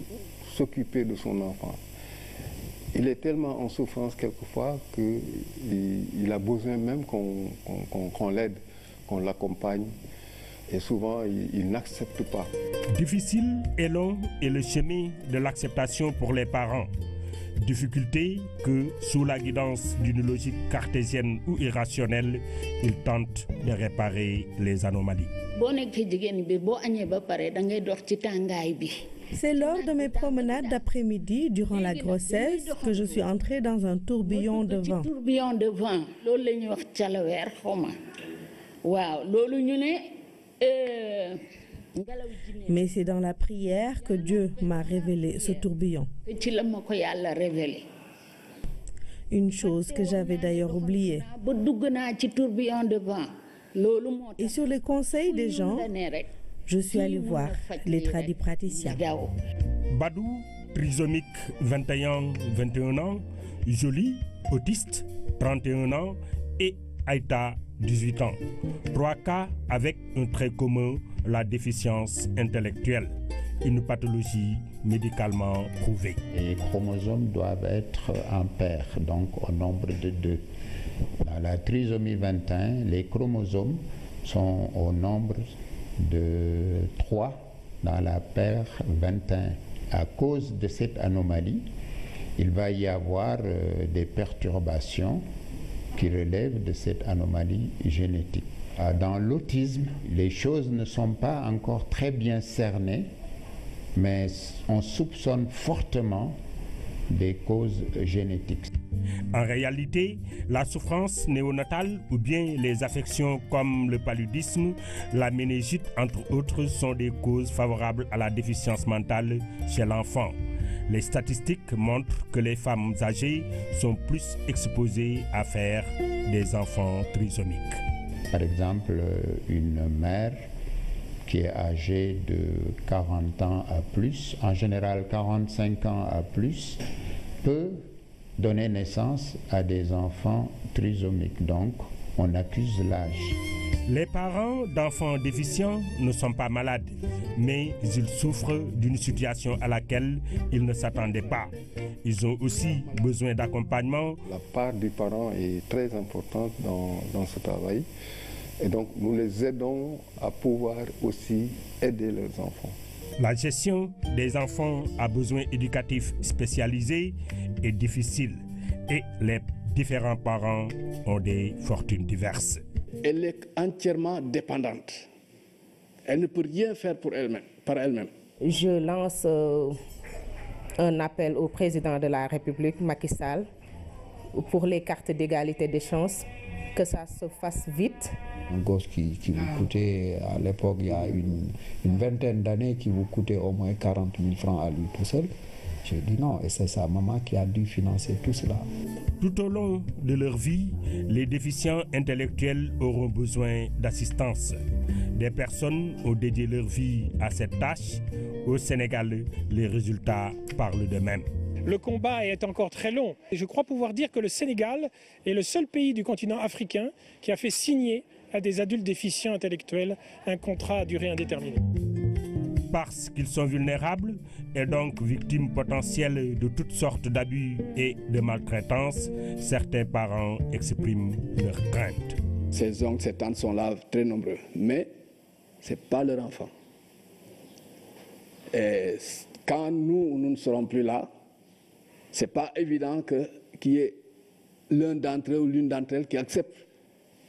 s'occuper de son enfant. Il est tellement en souffrance quelquefois qu'il a besoin même qu'on l'aide, qu'on l'accompagne. Et souvent, il n'accepte pas. Difficile et long est le chemin de l'acceptation pour les parents. Difficulté que, sous la guidance d'une logique cartésienne ou irrationnelle, ils tentent de réparer les anomalies. C'est lors de mes promenades d'après-midi durant la grossesse que je suis entrée dans un tourbillon de vent. Mais c'est dans la prière que Dieu m'a révélé ce tourbillon. Une chose que j'avais d'ailleurs oubliée. Et sur les conseils des gens, je suis allée voir les tradipraticiens. Badou, trisomique, 21 ans, Jolie, autiste, 31 ans, et Aïta, 18 ans. 3 cas avec un trait commun, la déficience intellectuelle, une pathologie médicalement prouvée. Les chromosomes doivent être impairs, donc au nombre de 2. Dans la trisomie 21, les chromosomes sont au nombre de 3 dans la paire 21. À cause de cette anomalie, il va y avoir des perturbations qui relèvent de cette anomalie génétique. Dans l'autisme, les choses ne sont pas encore très bien cernées, mais on soupçonne fortement des causes génétiques. En réalité, la souffrance néonatale ou bien les affections comme le paludisme, la méningite entre autres sont des causes favorables à la déficience mentale chez l'enfant. Les statistiques montrent que les femmes âgées sont plus exposées à faire des enfants trisomiques. Par exemple, une mère qui est âgée de 40 ans à plus, en général 45 ans à plus, peut donner naissance à des enfants trisomiques. Donc, on accuse l'âge. Les parents d'enfants déficients ne sont pas malades, mais ils souffrent d'une situation à laquelle ils ne s'attendaient pas. Ils ont aussi besoin d'accompagnement. La part du parent est très importante dans ce travail. Et donc, nous les aidons à pouvoir aussi aider leurs enfants. La gestion des enfants à besoins éducatifs spécialisés est difficile et les différents parents ont des fortunes diverses. Elle est entièrement dépendante. Elle ne peut rien faire par elle-même. Je lance un appel au président de la République, Macky Sall, pour les cartes d'égalité des chances, que ça se fasse vite. Un gosse qui vous coûtait, à l'époque, il y a une vingtaine d'années, qui vous coûtait au moins 40 000 francs à lui tout seul. J'ai dit non, et c'est sa maman qui a dû financer tout cela. Tout au long de leur vie, les déficients intellectuels auront besoin d'assistance. Des personnes ont dédié leur vie à cette tâche. Au Sénégal, les résultats parlent d'eux-mêmes. Le combat est encore très long. Et je crois pouvoir dire que le Sénégal est le seul pays du continent africain qui a fait signer à des adultes déficients intellectuels un contrat à durée indéterminée. Parce qu'ils sont vulnérables et donc victimes potentielles de toutes sortes d'abus et de maltraitance, certains parents expriment leurs craintes. Ces oncles, ces tantes sont là très nombreux, mais ce n'est pas leur enfant. Et quand nous ne serons plus là, ce n'est pas évident qu'il y ait l'un d'entre eux ou l'une d'entre elles qui accepte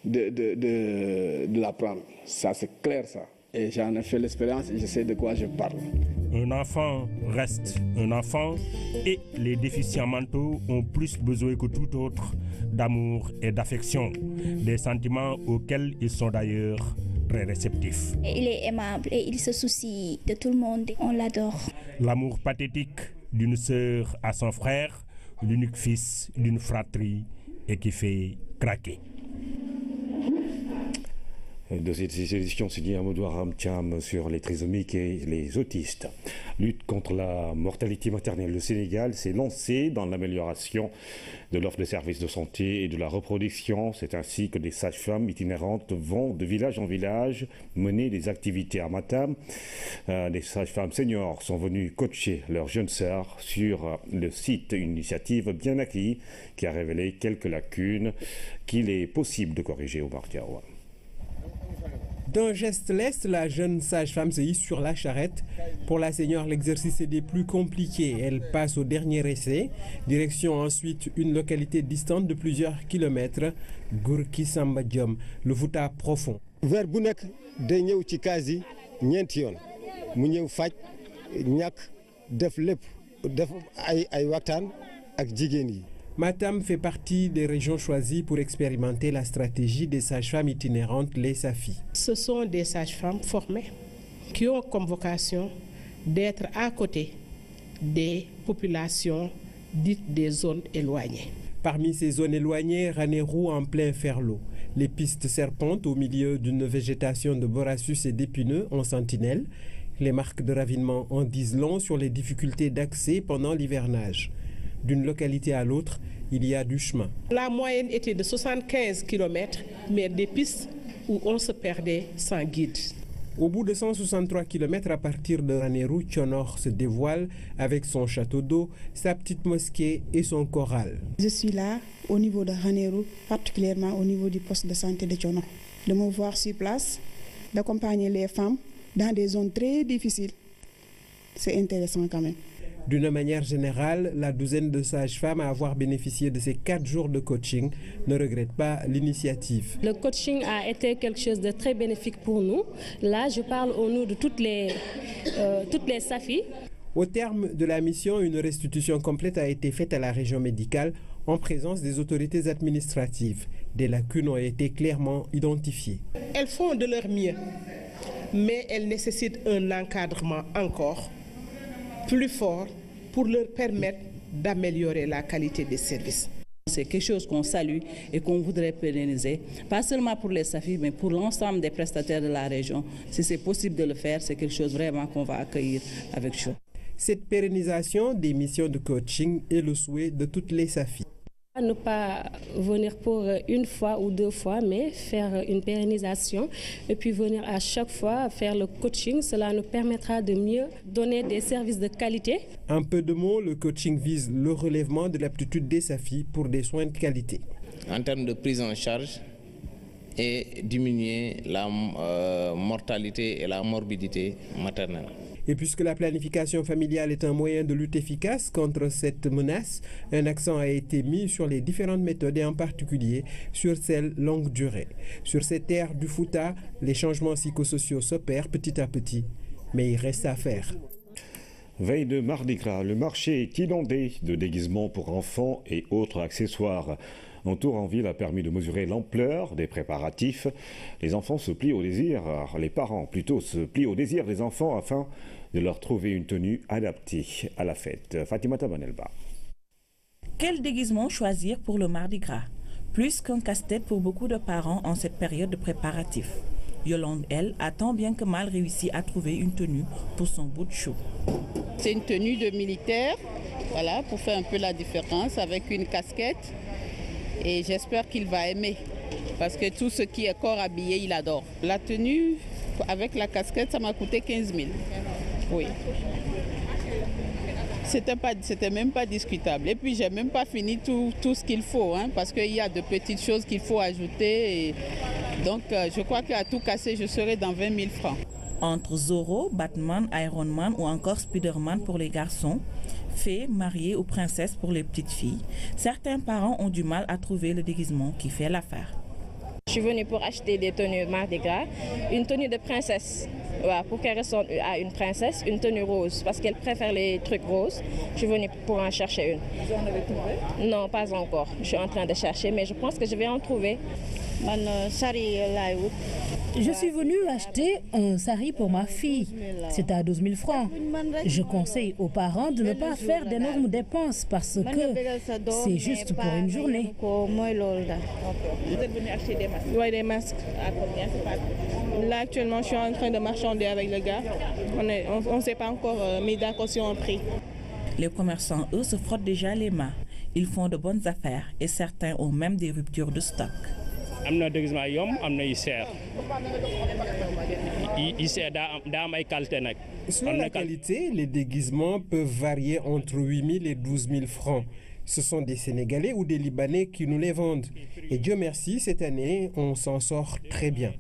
de l'apprendre. Ça, c'est clair, ça. Et j'en ai fait l'expérience et je sais de quoi je parle. Un enfant reste un enfant et les déficients mentaux ont plus besoin que tout autre d'amour et d'affection, des sentiments auxquels ils sont d'ailleurs très réceptifs. Il est aimable et il se soucie de tout le monde. On l'adore. L'amour pathétique d'une sœur à son frère, l'unique fils d'une fratrie et qui fait craquer. De cette édition signée Amadou Ramtiam sur les trisomiques et les autistes. Lutte contre la mortalité maternelle. Le Sénégal s'est lancé dans l'amélioration de l'offre de services de santé et de la reproduction. C'est ainsi que des sages-femmes itinérantes vont de village en village mener des activités à Matam. Des sages-femmes seniors sont venues coacher leurs jeunes sœurs sur le site, une initiative bien acquise qui a révélé quelques lacunes qu'il est possible de corriger au Bardiawa. D'un geste leste, la jeune sage-femme se hisse sur la charrette. Pour la senior, l'exercice est des plus compliqués. Elle passe au dernier essai. Direction ensuite une localité distante de plusieurs kilomètres, Gourki Samba Diom, le Fouta profond. Vers bu nekk day ñëw ci case yi ñeenti yoon mu ñëw faj ñàkk def lépp def ay waxtaan ak jigéen yi. Matam fait partie des régions choisies pour expérimenter la stratégie des sages-femmes itinérantes, les SAFI. Ce sont des sages-femmes formées qui ont comme vocation d'être à côté des populations dites des zones éloignées. Parmi ces zones éloignées, Ranérou en plein Ferlo. Les pistes serpentent au milieu d'une végétation de borassus et d'épineux en sentinelle. Les marques de ravinement en disent long sur les difficultés d'accès pendant l'hivernage. D'une localité à l'autre, il y a du chemin. La moyenne était de 75 km, mais des pistes où on se perdait sans guide. Au bout de 163 km à partir de Ranérou, Tchonor se dévoile avec son château d'eau, sa petite mosquée et son choral. Je suis là au niveau de Ranérou, particulièrement au niveau du poste de santé de Tchonor. De me voir sur place, d'accompagner les femmes dans des zones très difficiles. C'est intéressant quand même. D'une manière générale, la douzaine de sages-femmes à avoir bénéficié de ces 4 jours de coaching ne regrette pas l'initiative. Le coaching a été quelque chose de très bénéfique pour nous. Là, je parle au nom de toutes les SAFI. Au terme de la mission, une restitution complète a été faite à la région médicale en présence des autorités administratives. Des lacunes ont été clairement identifiées. Elles font de leur mieux, mais elles nécessitent un encadrement encore plus fort pour leur permettre d'améliorer la qualité des services. C'est quelque chose qu'on salue et qu'on voudrait pérenniser, pas seulement pour les SAFI, mais pour l'ensemble des prestataires de la région. Si c'est possible de le faire, c'est quelque chose vraiment qu'on va accueillir avec joie. Cette pérennisation des missions de coaching est le souhait de toutes les SAFI. Ne pas venir pour une fois ou 2 fois, mais faire une pérennisation et puis venir à chaque fois faire le coaching. Cela nous permettra de mieux donner des services de qualité. En peu de mots, le coaching vise le relèvement de l'aptitude des SAFI pour des soins de qualité. En termes de prise en charge et diminuer la mortalité et la morbidité maternelle. Et puisque la planification familiale est un moyen de lutte efficace contre cette menace, un accent a été mis sur les différentes méthodes et en particulier sur celles longue durée. Sur cette terre du Fouta, les changements psychosociaux s'opèrent petit à petit, mais il reste à faire. Veille de Mardi Gras, le marché est inondé de déguisements pour enfants et autres accessoires. Un tour en ville a permis de mesurer l'ampleur des préparatifs. Les enfants se plient au désir, les parents plutôt se plient au désir des enfants afin de leur trouver une tenue adaptée à la fête. Fatima Tabanelba. Quel déguisement choisir pour le Mardi Gras? Plus qu'un casse-tête pour beaucoup de parents en cette période de préparatifs. Yolande, elle, a tant bien que mal réussi à trouver une tenue pour son bout de chou. C'est une tenue de militaire, voilà, pour faire un peu la différence avec une casquette. Et j'espère qu'il va aimer, parce que tout ce qui est corps habillé, il adore. La tenue avec la casquette, ça m'a coûté 15 000. Oui. C'était même pas discutable. Et puis, j'ai même pas fini tout ce qu'il faut, hein, parce qu'il y a de petites choses qu'il faut ajouter. Et donc, je crois qu'à tout casser, je serai dans 20 000 francs. Entre Zorro, Batman, Iron Man ou encore Spider-Man pour les garçons, fée, mariée ou princesse pour les petites filles, certains parents ont du mal à trouver le déguisement qui fait l'affaire. Je suis venue pour acheter des tenues Mardi Gras, une tenue de princesse. Ouais, pour qu'elle ressemble à une princesse, une tenue rose, parce qu'elle préfère les trucs roses. Je suis venue pour en chercher une. Vous en avez trouvé? Non, pas encore. Je suis en train de chercher, mais je pense que je vais en trouver. Je suis venue acheter un sari pour ma fille. C'est à 12 000 francs. Je conseille aux parents de ne pas faire d'énormes dépenses parce que c'est juste pour une journée. Vous êtes venu acheter des masques? Oui, des masques. À combien c'est pas? Là, actuellement, je suis en train de marchander avec le gars. On ne s'est pas encore mis d'accord sur un prix. Les commerçants, eux, se frottent déjà les mains. Ils font de bonnes affaires et certains ont même des ruptures de stock. Selon la qualité, les déguisements peuvent varier entre 8 000 et 12 000 francs. Ce sont des Sénégalais ou des Libanais qui nous les vendent. Et Dieu merci, cette année, on s'en sort très bien.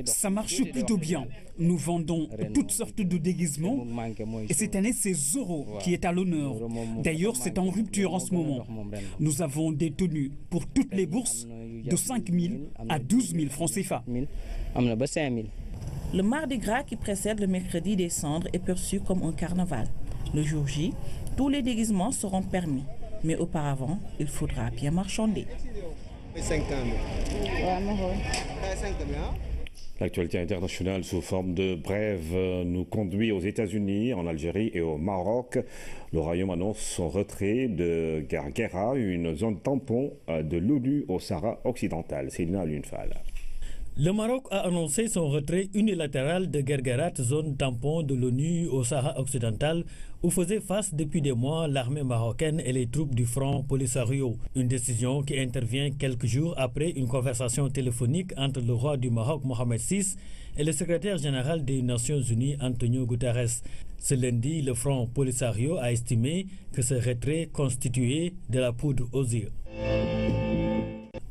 Ça marche plutôt bien. Nous vendons toutes sortes de déguisements. Et cette année, c'est Zoro qui est à l'honneur. D'ailleurs, c'est en rupture en ce moment. Nous avons des tenues pour toutes les bourses de 5 000 à 12 000 francs CFA. Le Mardi Gras qui précède le mercredi des cendres est perçu comme un carnaval. Le jour J, tous les déguisements seront permis. Mais auparavant, il faudra bien marchander. L'actualité internationale sous forme de brève nous conduit aux États-Unis, en Algérie et au Maroc. Le Royaume annonce son retrait de Garguera, une zone tampon de l'ONU au Sahara occidental. C'est Lina Lunfal. Le Maroc a annoncé son retrait unilatéral de Guerguerat, zone tampon de l'ONU au Sahara occidental, où faisaient face depuis des mois l'armée marocaine et les troupes du Front Polisario. Une décision qui intervient quelques jours après une conversation téléphonique entre le roi du Maroc, Mohamed VI, et le secrétaire général des Nations Unies, Antonio Guterres. Ce lundi, le Front Polisario a estimé que ce retrait constituait de la poudre aux yeux.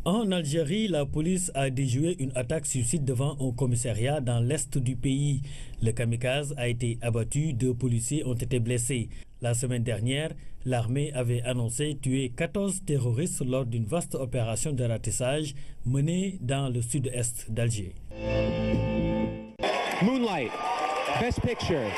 En Algérie, la police a déjoué une attaque suicide devant un commissariat dans l'est du pays. Le kamikaze a été abattu, 2 policiers ont été blessés. La semaine dernière, l'armée avait annoncé tuer 14 terroristes lors d'une vaste opération de ratissage menée dans le sud-est d'Alger. Moonlight, Best Picture.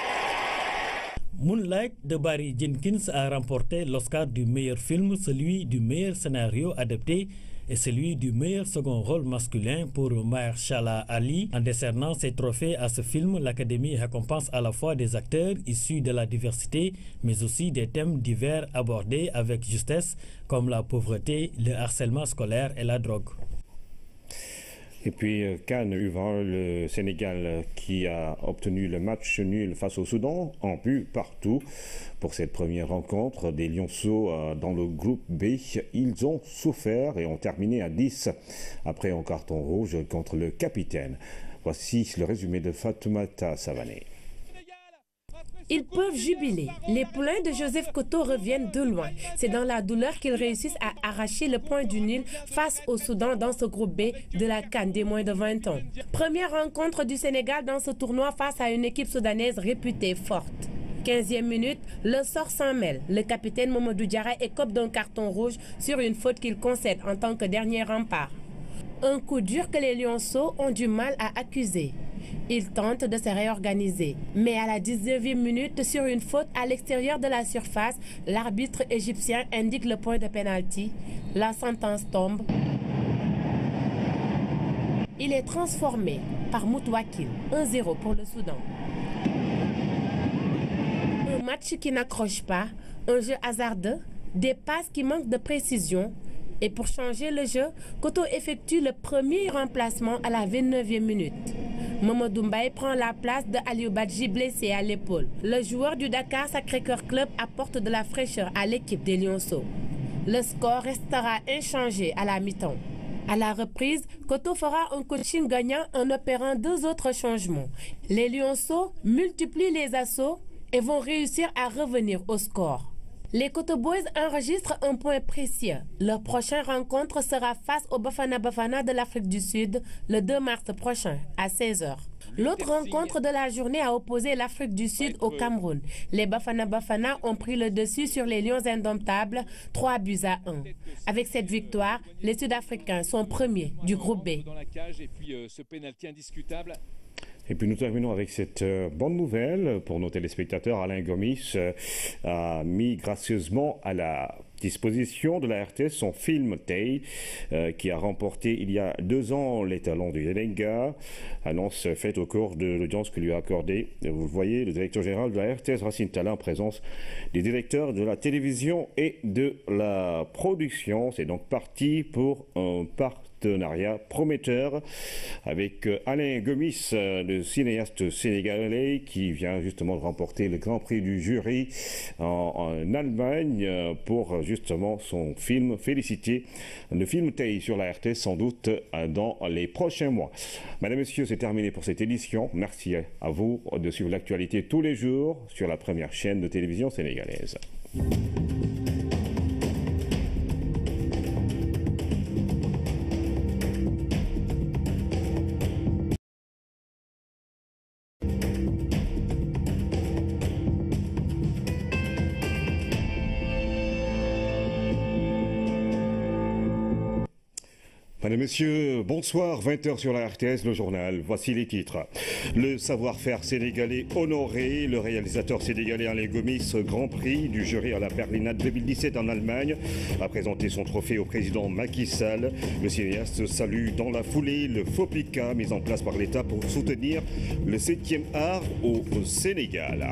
Moonlight de Barry Jenkins a remporté l'Oscar du meilleur film, celui du meilleur scénario adapté et celui du meilleur second rôle masculin pour Mahershala Ali. En décernant ces trophées à ce film, l'Académie récompense à la fois des acteurs issus de la diversité, mais aussi des thèmes divers abordés avec justesse, comme la pauvreté, le harcèlement scolaire et la drogue. Et puis Cannes U20, le Sénégal qui a obtenu le match nul face au Soudan, en but partout. Pour cette première rencontre des Lionceaux dans le groupe B, ils ont souffert et ont terminé à 10 après un carton rouge contre le capitaine. Voici le résumé de Fatoumata Savané. Ils peuvent jubiler. Les poulains de Joseph Koto reviennent de loin. C'est dans la douleur qu'ils réussissent à arracher le point du nul face au Soudan dans ce groupe B de la CAN des moins de 20 ans. Première rencontre du Sénégal dans ce tournoi face à une équipe soudanaise réputée forte. 15e minute, le sort s'en mêle. Le capitaine Mamadou Diarra écope d'un carton rouge sur une faute qu'il concède en tant que dernier rempart. Un coup dur que les Lionceaux ont du mal à accuser. Ils tentent de se réorganiser. Mais à la 19e minute, sur une faute à l'extérieur de la surface, l'arbitre égyptien indique le point de pénalty. La sentence tombe. Il est transformé par Moutouakil. 1-0 pour le Soudan. Un match qui n'accroche pas, un jeu hasardeux, des passes qui manquent de précision. Et pour changer le jeu, Koto effectue le premier remplacement à la 29e minute. Mamadou Mbaye prend la place de Aliou Badji blessé à l'épaule. Le joueur du Dakar Sacré-Cœur Club apporte de la fraîcheur à l'équipe des Lionceaux. Le score restera inchangé à la mi-temps. À la reprise, Koto fera un coaching gagnant en opérant 2 autres changements. Les Lionceaux multiplient les assauts et vont réussir à revenir au score. Les Koto Boys enregistrent un point précieux. Leur prochaine rencontre sera face au Bafana Bafana de l'Afrique du Sud le 2 mars prochain à 16h. L'autre rencontre de la journée a opposé l'Afrique du Sud au Cameroun. Les Bafana Bafana ont pris le dessus sur les Lions indomptables, 3-1. Avec cette victoire, les Sud-Africains sont premiers du groupe B. Et puis nous terminons avec cette bonne nouvelle pour nos téléspectateurs. Alain Gomis a mis gracieusement à la disposition de la RTS son film Tay, qui a remporté il y a 2 ans les talons du Yenenga. Annonce faite au cours de l'audience que lui a accordée, vous le voyez, le directeur général de la RTS, Racine Talla, en présence des directeurs de la télévision et de la production. C'est donc parti pour un partenariat prometteur avec Alain Gomis, le cinéaste sénégalais qui vient justement de remporter le Grand Prix du jury en Allemagne pour justement son film Félicité, le film Tay sur la RTS, sans doute dans les prochains mois. Mesdames, Messieurs, c'est terminé pour cette édition. Merci à vous de suivre l'actualité tous les jours sur la première chaîne de télévision sénégalaise. Mesdames, Messieurs, bonsoir, 20h sur la RTS, le journal. Voici les titres. Le savoir-faire sénégalais honoré, le réalisateur sénégalais Alain Gomis, Grand Prix du jury à la Berlinade 2017 en Allemagne, a présenté son trophée au président Macky Sall. Le cinéaste salue dans la foulée le FOPICA mis en place par l'État pour soutenir le 7e art au Sénégal.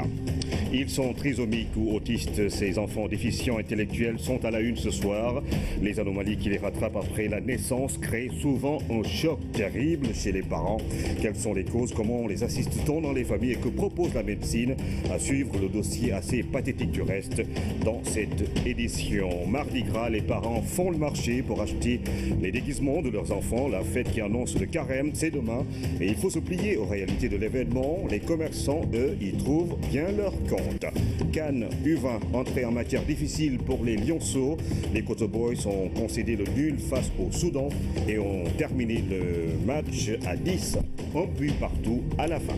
Ils sont trisomiques ou autistes. Ces enfants déficients intellectuels sont à la une ce soir. Les anomalies qui les rattrapent après la naissance créent souvent un choc terrible chez les parents. Quelles sont les causes? Comment les assiste-t-on dans les familles? Et que propose la médecine? À suivre le dossier assez pathétique du reste dans cette édition. Mardi Gras, les parents font le marché pour acheter les déguisements de leurs enfants. La fête qui annonce le carême, c'est demain. Et il faut se plier aux réalités de l'événement. Les commerçants, eux, y trouvent bien leur compte. Cannes U20, entrée en matière difficile pour les Lionceaux. Les Koto Boys ont concédé le nul face au Soudan et ont terminé le match à 10, un but partout à la fin.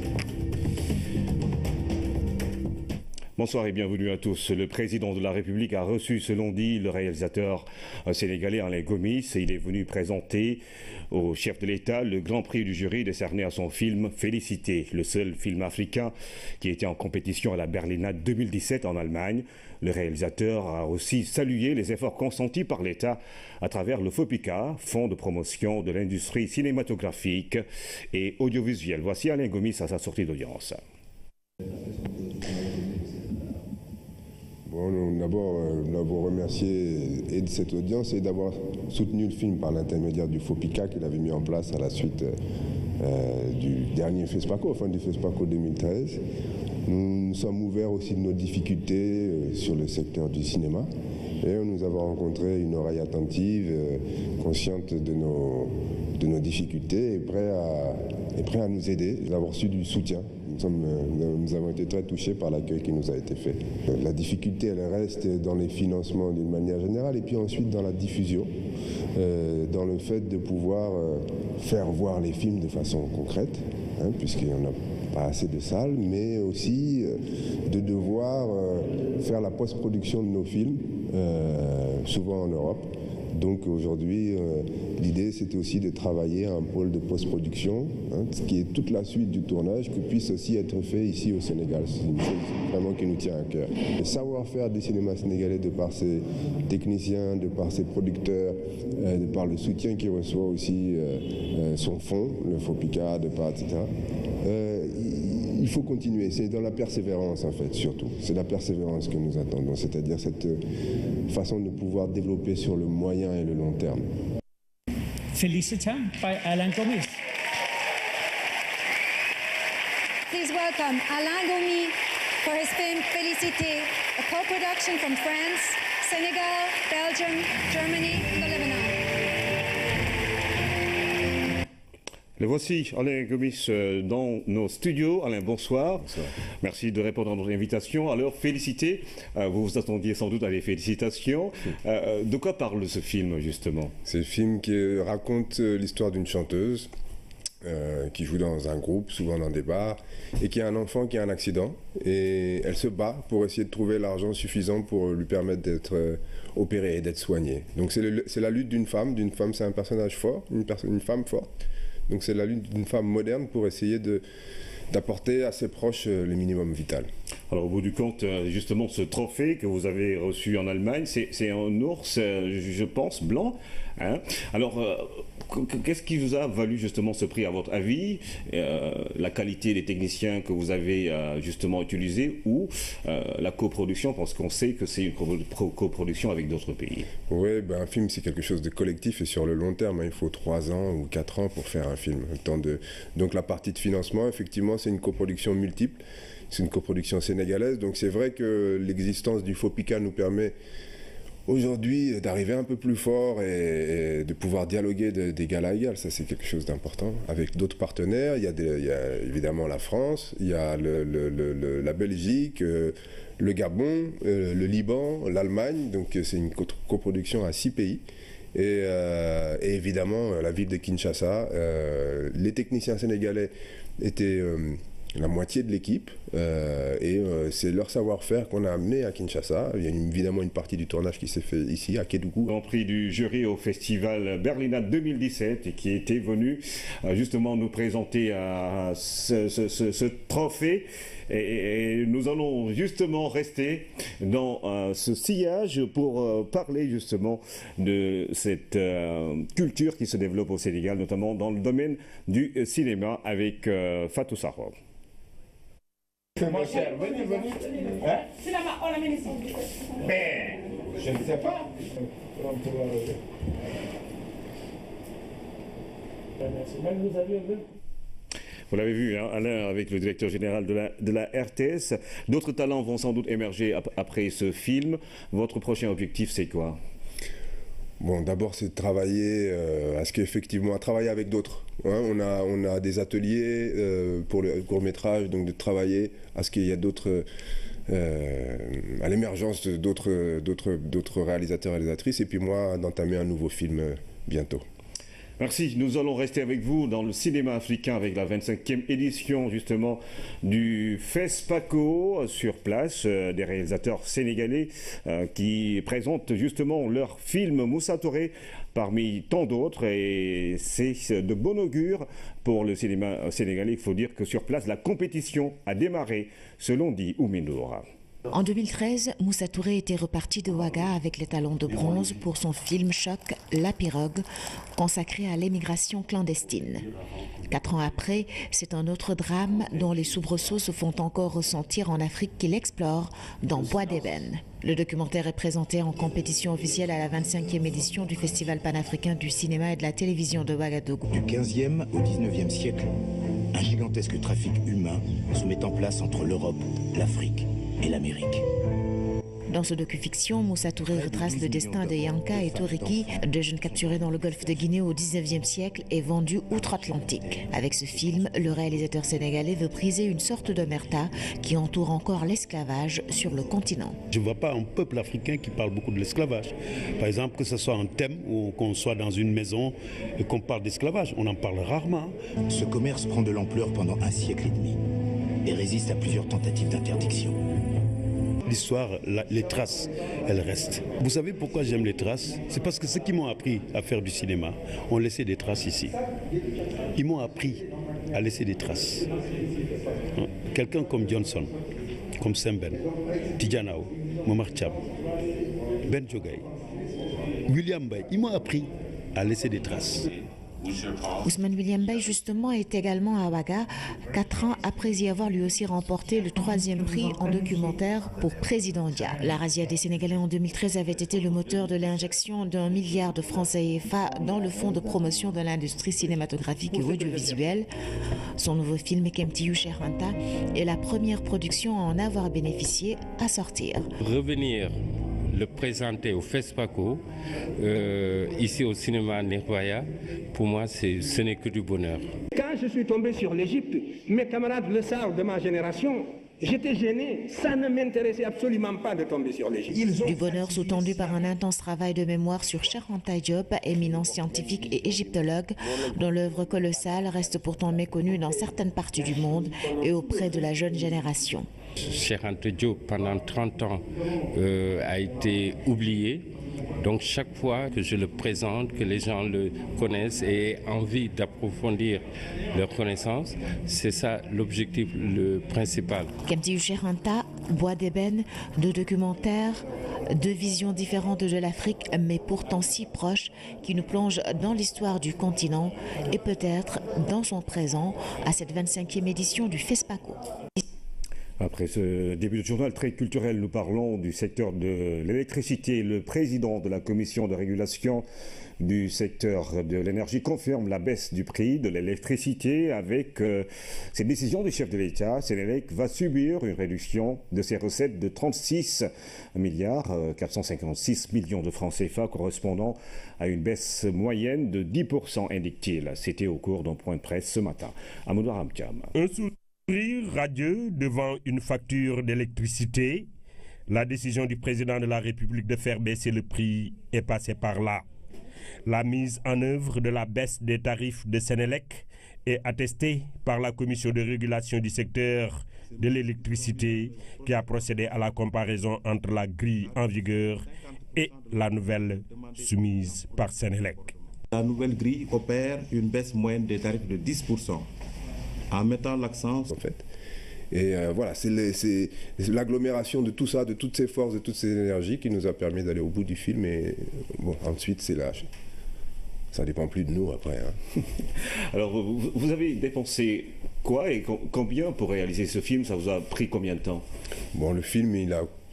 Bonsoir et bienvenue à tous. Le président de la République a reçu ce lundi le réalisateur sénégalais Alain Gomis. Il est venu présenter au chef de l'État le Grand Prix du jury décerné à son film Félicité, le seul film africain qui était en compétition à la Berlinade 2017 en Allemagne. Le réalisateur a aussi salué les efforts consentis par l'État à travers le FOPICA, Fonds de promotion de l'industrie cinématographique et audiovisuelle. Voici Alain Gomis à sa sortie d'audience. Bon, d'abord, nous avons remercié et de cette audience et d'avoir soutenu le film par l'intermédiaire du FOPICA qu'il avait mis en place à la suite du dernier FESPACO, fin du FESPACO 2013. Nous sommes ouverts aussi de nos difficultés sur le secteur du cinéma et nous avons rencontré une oreille attentive, consciente de nos difficultés et prêt à nous aider. Nous avons reçu du soutien. Nous avons été très touchés par l'accueil qui nous a été fait. La difficulté, elle reste dans les financements d'une manière générale et puis ensuite dans la diffusion, dans le fait de pouvoir faire voir les films de façon concrète, puisqu'il n'y en a pas assez de salles, mais aussi de devoir faire la post-production de nos films, souvent en Europe. Donc aujourd'hui, l'idée c'était aussi de travailler à un pôle de post-production, ce qui est toute la suite du tournage, qui puisse aussi être fait ici au Sénégal. C'est une chose vraiment qui nous tient à cœur. Le savoir-faire du cinéma sénégalais, de par ses techniciens, de par ses producteurs, de par le soutien qu'il reçoit aussi, son fonds, le FOPICA, de par, etc. Il faut continuer, c'est dans la persévérance en fait, surtout. C'est la persévérance que nous attendons, c'est-à-dire cette façon de pouvoir développer sur le moyen et le long terme. Félicité by Alain Gomis. Please welcome Alain Gomis for his film Félicité, a co-production from France, Senegal, Belgium, Germany and the Lebanon. Le voici, Alain Gomis, dans nos studios. Alain, bonsoir. Bonsoir. Merci de répondre à notre invitation. Alors, Félicité, vous vous attendiez sans doute à des félicitations. De quoi parle ce film, justement? C'est le film qui raconte l'histoire d'une chanteuse qui joue dans un groupe, souvent dans des bars, et qui a un enfant qui a un accident. Et elle se bat pour essayer de trouver l'argent suffisant pour lui permettre d'être opérée et d'être soignée. Donc c'est la lutte d'une femme. C'est un personnage fort, une femme forte. Donc c'est la lutte d'une femme moderne pour essayer d'apporter à ses proches le minimum vital. Alors au bout du compte, justement, ce trophée que vous avez reçu en Allemagne, c'est un ours, je pense, blanc. Hein. Alors, qu'est-ce qui vous a valu justement ce prix à votre avis? La qualité des techniciens que vous avez justement utilisés ou la coproduction, parce qu'on sait que c'est une coproduction avec d'autres pays. Oui, un film c'est quelque chose de collectif et sur le long terme, il faut 3 ans ou 4 ans pour faire un film. Donc la partie de financement, effectivement, c'est une coproduction multiple. C'est une coproduction sénégalaise, donc c'est vrai que l'existence du FOPICA nous permet aujourd'hui d'arriver un peu plus fort et de pouvoir dialoguer d'égal à égal. Ça, c'est quelque chose d'important. Avec d'autres partenaires, il y a évidemment la France, il y a la Belgique, le Gabon, le Liban, l'Allemagne. Donc c'est une coproduction à 6 pays. Et évidemment, la ville de Kinshasa. Les techniciens sénégalais étaient la moitié de l'équipe et c'est leur savoir-faire qu'on a amené à Kinshasa. Il y a évidemment une partie du tournage qui s'est fait ici à Kédougou. Grand prix du jury au festival Berlinade 2017 et qui était venu justement nous présenter ce trophée. Et nous allons justement rester dans ce sillage pour parler justement de cette culture qui se développe au Sénégal, notamment dans le domaine du cinéma avec Fatou Sakho. Mon cher, venez. Hein? Mais je ne sais pas. Vous l'avez vu, hein, Alain, avec le directeur général de la RTS. D'autres talents vont sans doute émerger après ce film. Votre prochain objectif, c'est quoi? Bon, d'abord, c'est de travailler à travailler avec d'autres. Hein. On a des ateliers pour le court-métrage, donc de travailler à ce qu'il y ait d'autres, à l'émergence d'autres réalisateurs et réalisatrices, et puis moi, d'entamer un nouveau film bientôt. Merci. Nous allons rester avec vous dans le cinéma africain avec la 25e édition justement du FESPACO sur place, des réalisateurs sénégalais qui présentent justement leur film Moussa Touré parmi tant d'autres, et c'est de bon augure pour le cinéma sénégalais. Il faut dire que sur place, la compétition a démarré, selon dit Oumindoura. En 2013, Moussa Touré était reparti de Ouaga avec les talons de bronze pour son film choc La Pirogue, consacré à l'émigration clandestine. 4 ans après, c'est un autre drame dont les soubresauts se font encore ressentir en Afrique qu'il explore dans Bois d'Ébène. Le documentaire est présenté en compétition officielle à la 25e édition du Festival panafricain du cinéma et de la télévision de Ouagadougou. Du 15e au 19e siècle, un gigantesque trafic humain se met en place entre l'Europe, l'Afrique et l'Amérique. Dans ce docu-fiction, Moussa Touré retrace le destin de Yanka et Toriki, deux jeunes capturés dans le golfe de Guinée au 19e siècle et vendus outre-Atlantique. Avec ce film, le réalisateur sénégalais veut briser une sorte d'omerta qui entoure encore l'esclavage sur le continent. Je ne vois pas un peuple africain qui parle beaucoup de l'esclavage. Par exemple, que ce soit un thème ou qu'on soit dans une maison et qu'on parle d'esclavage, on en parle rarement. Ce commerce prend de l'ampleur pendant 1 siècle et demi et résiste à plusieurs tentatives d'interdiction. L'histoire, les traces, elles restent. Vous savez pourquoi j'aime les traces? C'est parce que ceux qui m'ont appris à faire du cinéma ont laissé des traces ici. Ils m'ont appris à laisser des traces. Quelqu'un comme Johnson, comme Semben, Tidjanao, Momar Thiam, Ben Jogay, William Bay, ils m'ont appris à laisser des traces. Ousmane William Bay, justement, est également à Ouaga, 4 ans après y avoir lui aussi remporté le 3e prix en documentaire pour Président Dia. La razzia des Sénégalais en 2013 avait été le moteur de l'injection d'1 milliard de francs CFA dans le fonds de promotion de l'industrie cinématographique et audiovisuelle. Son nouveau film, Kemtiou Cherhanta, est la première production à en avoir bénéficié à sortir. Revenir le présenter au FESPACO, ici au cinéma Nirvaya, pour moi, ce n'est que du bonheur. Quand je suis tombé sur l'Égypte, mes camarades le savent de ma génération, J'étais gêné, ça ne m'intéressait absolument pas de tomber sur l'Égypte. Du bonheur sous-tendu par un intense travail de mémoire sur Cheikh Anta Diop, éminent scientifique et égyptologue, dont l'œuvre colossale reste pourtant méconnue dans certaines parties du monde et auprès de la jeune génération. Cheikh Anta Diop, pendant 30 ans, a été oublié. Donc chaque fois que je le présente, que les gens le connaissent et aient envie d'approfondir leur connaissance, c'est ça l'objectif le principal. Kemti Cheikh Anta, Bois d'ébène, deux documentaires, deux visions différentes de l'Afrique, mais pourtant si proches, qui nous plongent dans l'histoire du continent et peut-être dans son présent à cette 25e édition du FESPACO. Après ce début de journal très culturel, nous parlons du secteur de l'électricité. Le président de la commission de régulation du secteur de l'énergie confirme la baisse du prix de l'électricité. Avec cette décision du chef de l'État, Sénélec va subir une réduction de ses recettes de 36 milliards 456 millions de francs CFA, correspondant à une baisse moyenne de 10%, indique-t-il. C'était au cours d'un point de presse ce matin. Amadou Ramkam. Sourire radieux devant une facture d'électricité, la décision du président de la République de faire baisser le prix est passée par là. La mise en œuvre de la baisse des tarifs de Sénélec est attestée par la commission de régulation du secteur de l'électricité qui a procédé à la comparaison entre la grille en vigueur et la nouvelle soumise par Sénélec. La nouvelle grille opère une baisse moyenne des tarifs de 10%. En mettant l'accent en fait. Et voilà, c'est l'agglomération de tout ça, de toutes ces forces, de toutes ces énergies qui nous a permis d'aller au bout du film. Et bon, ensuite, c'est là. Ça dépend plus de nous après. Hein. Alors, vous avez dépensé quoi et combien pour réaliser ce film? Ça vous a pris combien de temps? Bon, le film,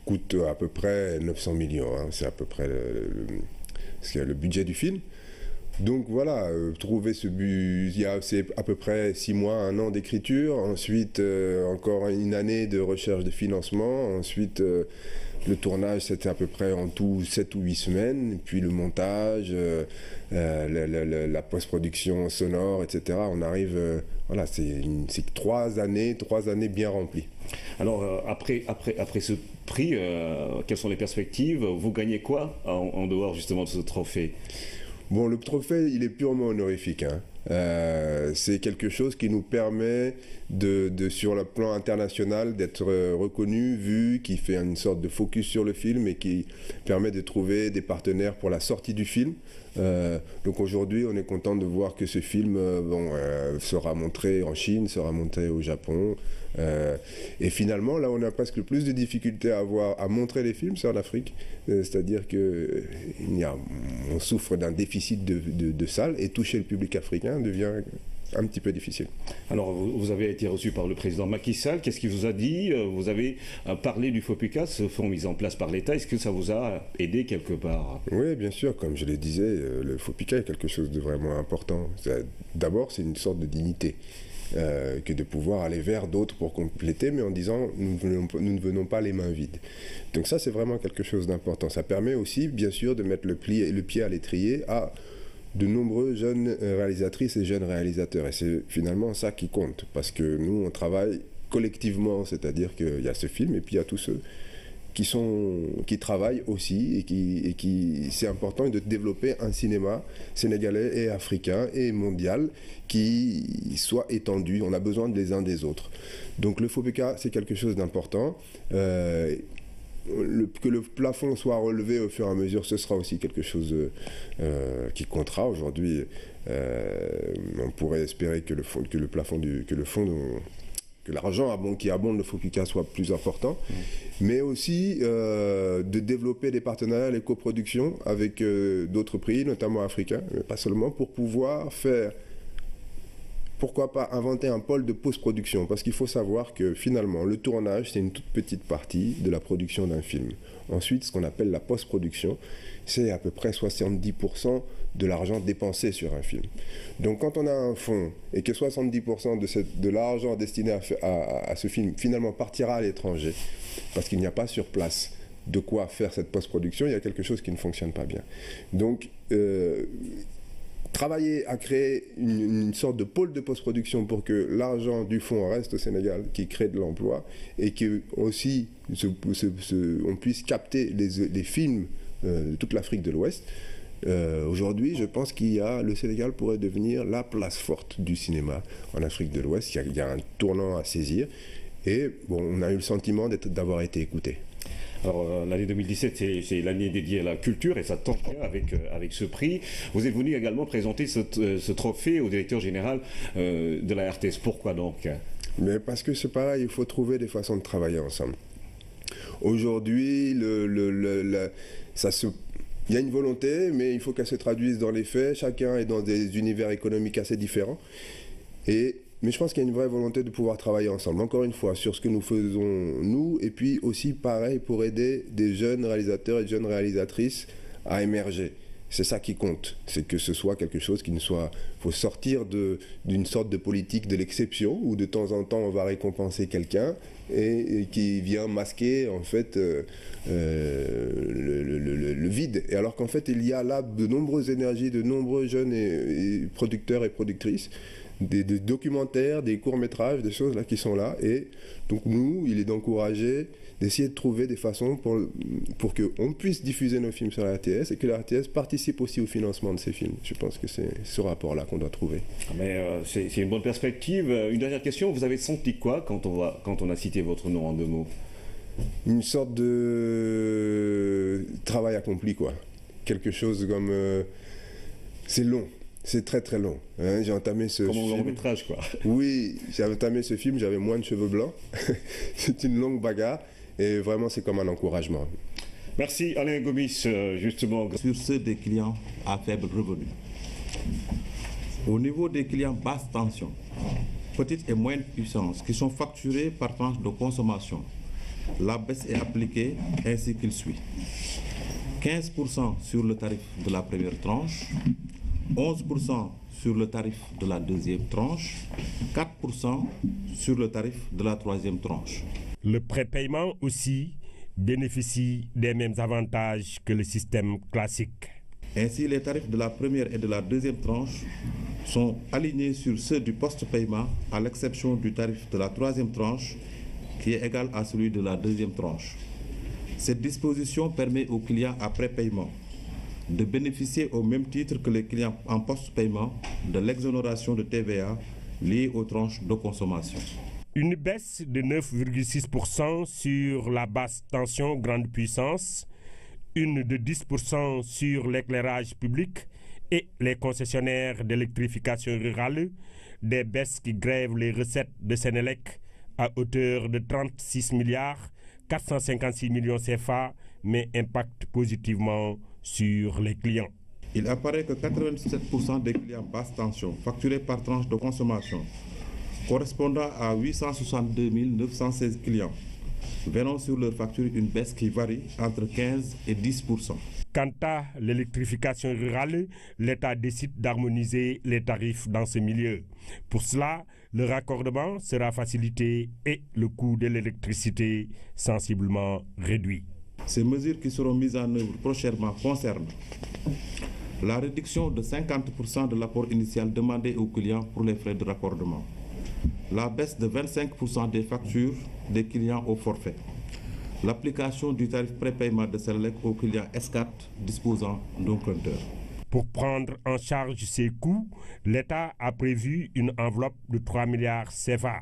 coûte à peu près 900 millions. Hein. C'est à peu près le budget du film. Donc voilà, trouver ce but, c'est à peu près 6 mois, 1 an d'écriture, ensuite encore une année de recherche de financement, ensuite le tournage c'était à peu près en tout 7 ou 8 semaines, puis le montage, la post-production sonore, etc. On arrive, voilà, c'est 3 années bien remplies. Alors après ce prix, quelles sont les perspectives? Vous gagnez quoi en dehors justement de ce trophée? Bon, le trophée, il est purement honorifique. Hein. C'est quelque chose qui nous permet, sur le plan international, d'être reconnu, vu, qui fait une sorte de focus sur le film et qui permet de trouver des partenaires pour la sortie du film. Donc aujourd'hui, on est content de voir que ce film sera montré en Chine, sera montré au Japon. Et finalement, là, on a presque plus de difficultés à montrer les films, c'est en Afrique. C'est-à-dire qu'on souffre d'un déficit de salles et toucher le public africain devient un petit peu difficile. Alors, vous avez été reçu par le président Macky Sall. Qu'est-ce qu'il vous a dit? Vous avez parlé du FOPICA, ce fonds mis en place par l'État. Est-ce que ça vous a aidé quelque part? Oui, bien sûr. Comme je le disais, le FOPICA est quelque chose de vraiment important. D'abord, c'est une sorte de dignité. Que de pouvoir aller vers d'autres pour compléter, mais en disant nous ne venons pas les mains vides. Donc ça, c'est vraiment quelque chose d'important. Ça permet aussi, bien sûr, de mettre le pied à l'étrier à de nombreux jeunes réalisatrices et jeunes réalisateurs. Et c'est finalement ça qui compte, parce que nous, on travaille collectivement, c'est-à-dire qu'il y a ce film et puis il y a tous ceux qui travaillent aussi et qui c'est important de développer un cinéma sénégalais et africain et mondial qui soit étendu. On a besoin des uns des autres. Donc le FOPICA, c'est quelque chose d'important. Que le plafond soit relevé au fur et à mesure, ce sera aussi quelque chose qui comptera. Aujourd'hui, on pourrait espérer que l'argent qui abonde le FOPICA soit plus important, mais aussi de développer des partenariats, les coproductions avec d'autres pays, notamment africains, mais pas seulement, pour pouvoir faire, pourquoi pas inventer un pôle de post-production, parce qu'il faut savoir que finalement, le tournage, c'est une toute petite partie de la production d'un film. Ensuite, ce qu'on appelle la post-production, c'est à peu près 70% de l'argent dépensé sur un film. Donc quand on a un fonds et que 70% de l'argent destiné à ce film finalement partira à l'étranger, parce qu'il n'y a pas sur place de quoi faire cette post-production, il y a quelque chose qui ne fonctionne pas bien. Donc travailler à créer une sorte de pôle de post-production pour que l'argent du fonds reste au Sénégal, qui crée de l'emploi, et que aussi on puisse capter les films de toute l'Afrique de l'Ouest. Aujourd'hui, je pense le Sénégal pourrait devenir la place forte du cinéma en Afrique de l'Ouest. Il y a un tournant à saisir, et bon, on a eu le sentiment d'avoir été écouté. Alors, l'année 2017, c'est l'année dédiée à la culture et ça tombe bien avec ce prix. Vous êtes venu également présenter ce trophée au directeur général de la RTS. Pourquoi donc? Mais parce que c'est pareil, il faut trouver des façons de travailler ensemble. Aujourd'hui, il y a une volonté, mais il faut qu'elle se traduise dans les faits. Chacun est dans des univers économiques assez différents. Mais je pense qu'il y a une vraie volonté de pouvoir travailler ensemble, encore une fois, sur ce que nous faisons nous, et puis aussi pareil pour aider des jeunes réalisateurs et des jeunes réalisatrices à émerger. C'est ça qui compte, c'est que ce soit quelque chose qui ne soit... Il faut sortir d'une sorte de politique de l'exception, où de temps en temps on va récompenser quelqu'un, et qui vient masquer en fait le vide. Et alors qu'en fait il y a là de nombreuses énergies, de nombreux jeunes et producteurs et productrices, des documentaires, des courts-métrages, des choses là qui sont là. Et donc nous, il est d'encourager, d'essayer de trouver des façons pour qu'on puisse diffuser nos films sur la RTS et que la RTS participe aussi au financement de ces films. Je pense que c'est ce rapport-là qu'on doit trouver. Mais c'est une bonne perspective. Une dernière question, vous avez senti quoi quand on a cité votre nom en 2 mots? Une sorte de travail accompli, quoi. Quelque chose comme... c'est long. C'est très très long. Hein. J'ai entamé ce film. Comme un long métrage, quoi. Oui, j'ai entamé ce film, j'avais moins de cheveux blancs. C'est une longue bagarre et vraiment c'est comme un encouragement. Merci Alain Gomis, justement. Sur ceux des clients à faible revenu. Au niveau des clients basse tension, petite et moyenne puissance, qui sont facturés par tranche de consommation, la baisse est appliquée ainsi qu'il suit. 15% sur le tarif de la première tranche, 11% sur le tarif de la deuxième tranche, 4% sur le tarif de la troisième tranche. Le prépaiement aussi bénéficie des mêmes avantages que le système classique. Ainsi, les tarifs de la première et de la deuxième tranche sont alignés sur ceux du post-paiement, à l'exception du tarif de la troisième tranche, qui est égal à celui de la deuxième tranche. Cette disposition permet aux clients à prépaiement de bénéficier au même titre que les clients en post-paiement de l'exonération de TVA liée aux tranches de consommation. Une baisse de 9,6% sur la basse tension grande puissance, une de 10% sur l'éclairage public et les concessionnaires d'électrification rurale, des baisses qui grèvent les recettes de Sénélec à hauteur de 36 milliards 456 millions CFA, mais impactent positivement sur les clients. Il apparaît que 87% des clients basse tension facturés par tranche de consommation, correspondant à 862 916 clients, verront sur leur facture une baisse qui varie entre 15 et 10%. Quant à l'électrification rurale, l'État décide d'harmoniser les tarifs dans ce milieu. Pour cela, le raccordement sera facilité et le coût de l'électricité sensiblement réduit. Ces mesures qui seront mises en œuvre prochainement concernent la réduction de 50% de l'apport initial demandé aux clients pour les frais de raccordement, la baisse de 25% des factures des clients au forfait, l'application du tarif prépaiement de Sénélec aux clients S4 disposant d'un compteur. Pour prendre en charge ces coûts, l'État a prévu une enveloppe de 3 milliards CFA.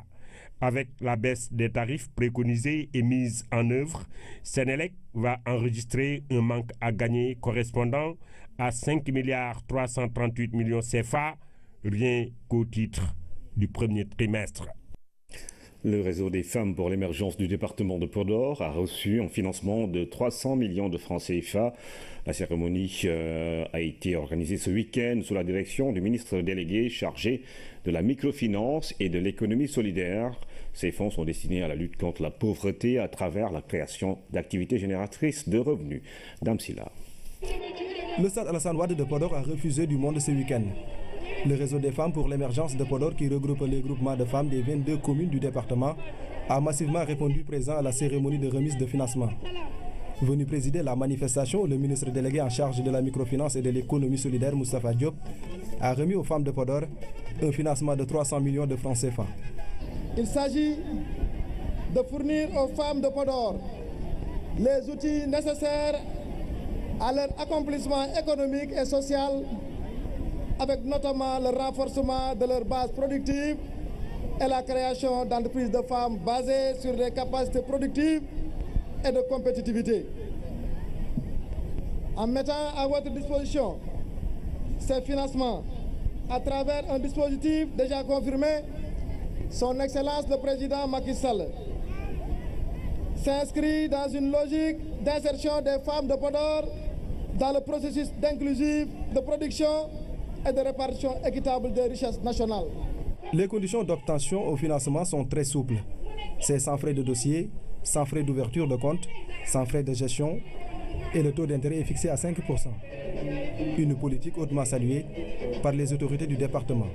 Avec la baisse des tarifs préconisés et mise en œuvre, Sénélec va enregistrer un manque à gagner correspondant à 5 milliards 338 millions CFA, rien qu'au titre du premier trimestre. Le réseau des femmes pour l'émergence du département de Podor a reçu un financement de 300 millions de francs CFA. La cérémonie a été organisée ce week-end sous la direction du ministre délégué chargé de la microfinance et de l'économie solidaire. Ces fonds sont destinés à la lutte contre la pauvreté à travers la création d'activités génératrices de revenus. Dame Silla. Le stade Alassane Ouad de Podor a refusé du monde ce week-end. Le réseau des femmes pour l'émergence de Podor, qui regroupe les groupements de femmes des 22 communes du département, a massivement répondu présent à la cérémonie de remise de financement. Venu présider la manifestation, le ministre délégué en charge de la microfinance et de l'économie solidaire, Moustapha Diop, a remis aux femmes de Podor un financement de 300 millions de francs CFA. Il s'agit de fournir aux femmes de Podor les outils nécessaires à leur accomplissement économique et social, avec notamment le renforcement de leur base productive et la création d'entreprises de femmes basées sur des capacités productives et de compétitivité. En mettant à votre disposition ces financements à travers un dispositif déjà confirmé, Son Excellence le Président Macky Sall s'inscrit dans une logique d'insertion des femmes de Podor dans le processus d'inclusive de production et de répartition équitable des richesses nationales. Les conditions d'obtention au financement sont très souples. C'est sans frais de dossier, sans frais d'ouverture de compte, sans frais de gestion et le taux d'intérêt est fixé à 5%. Une politique hautement saluée par les autorités du département.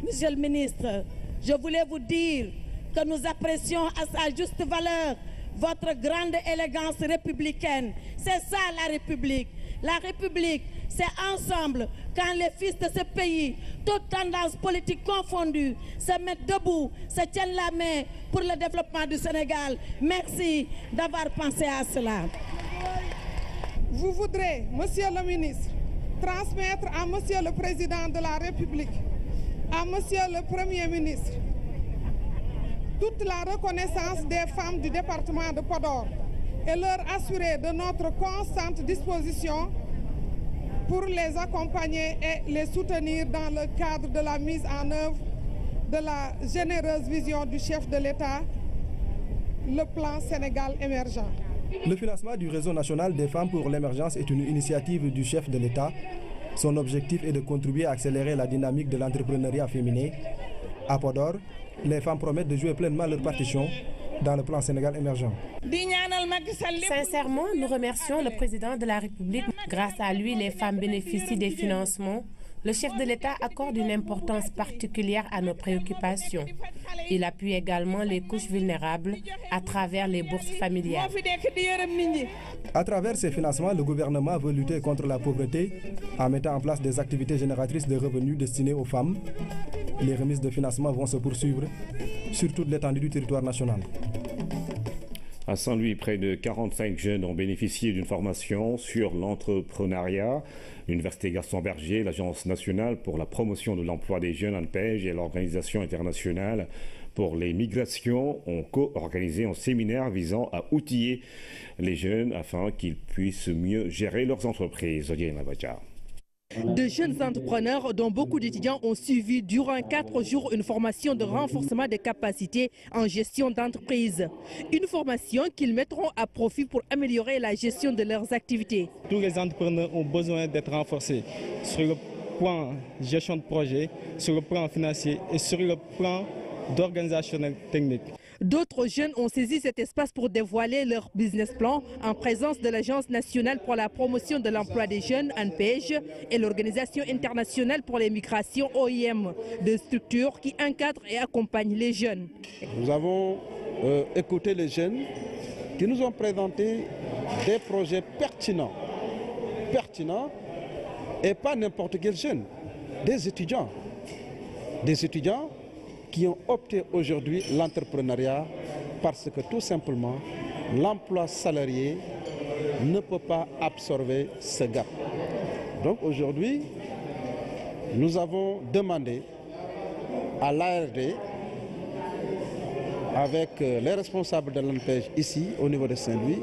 Monsieur le ministre, je voulais vous dire que nous apprécions à sa juste valeur votre grande élégance républicaine. C'est ça la République. La République, c'est ensemble, quand les fils de ce pays, toutes tendances politiques confondues, se mettent debout, se tiennent la main pour le développement du Sénégal. Merci d'avoir pensé à cela. Vous voudrez, Monsieur le ministre, transmettre à Monsieur le Président de la République, à Monsieur le Premier ministre, toute la reconnaissance des femmes du département de Podor et leur assurer de notre constante disposition pour les accompagner et les soutenir dans le cadre de la mise en œuvre de la généreuse vision du chef de l'État, le plan Sénégal émergent. Le financement du réseau national des femmes pour l'émergence est une initiative du chef de l'État. Son objectif est de contribuer à accélérer la dynamique de l'entrepreneuriat féminin. À Podor, les femmes promettent de jouer pleinement leur partition dans le plan Sénégal émergent. Sincèrement, nous remercions le président de la République. Grâce à lui, les femmes bénéficient des financements. Le chef de l'État accorde une importance particulière à nos préoccupations. Il appuie également les couches vulnérables à travers les bourses familiales. À travers ces financements, le gouvernement veut lutter contre la pauvreté en mettant en place des activités génératrices de revenus destinées aux femmes. Les remises de financement vont se poursuivre sur toute l'étendue du territoire national. À Saint-Louis, près de 45 jeunes ont bénéficié d'une formation sur l'entrepreneuriat. L'Université Gaston Berger, l'Agence nationale pour la promotion de l'emploi des jeunes ANPEJ et l'Organisation internationale pour les migrations ont co-organisé un séminaire visant à outiller les jeunes afin qu'ils puissent mieux gérer leurs entreprises. De jeunes entrepreneurs dont beaucoup d'étudiants ont suivi durant 4 jours une formation de renforcement des capacités en gestion d'entreprise. Une formation qu'ils mettront à profit pour améliorer la gestion de leurs activités. Tous les entrepreneurs ont besoin d'être renforcés sur le plan gestion de projet, sur le plan financier et sur le plan d'organisation technique. D'autres jeunes ont saisi cet espace pour dévoiler leur business plan en présence de l'Agence nationale pour la promotion de l'emploi des jeunes, ANPEJ, et l'Organisation internationale pour les migrations, OIM, deux structures qui encadrent et accompagnent les jeunes. Nous avons écouté les jeunes qui nous ont présenté des projets pertinents et pas n'importe quel jeune, des étudiants qui ont opté aujourd'hui l'entrepreneuriat parce que tout simplement l'emploi salarié ne peut pas absorber ce gap. Donc aujourd'hui, nous avons demandé à l'ARD, avec les responsables de l'ANPEJ ici au niveau de Saint-Louis,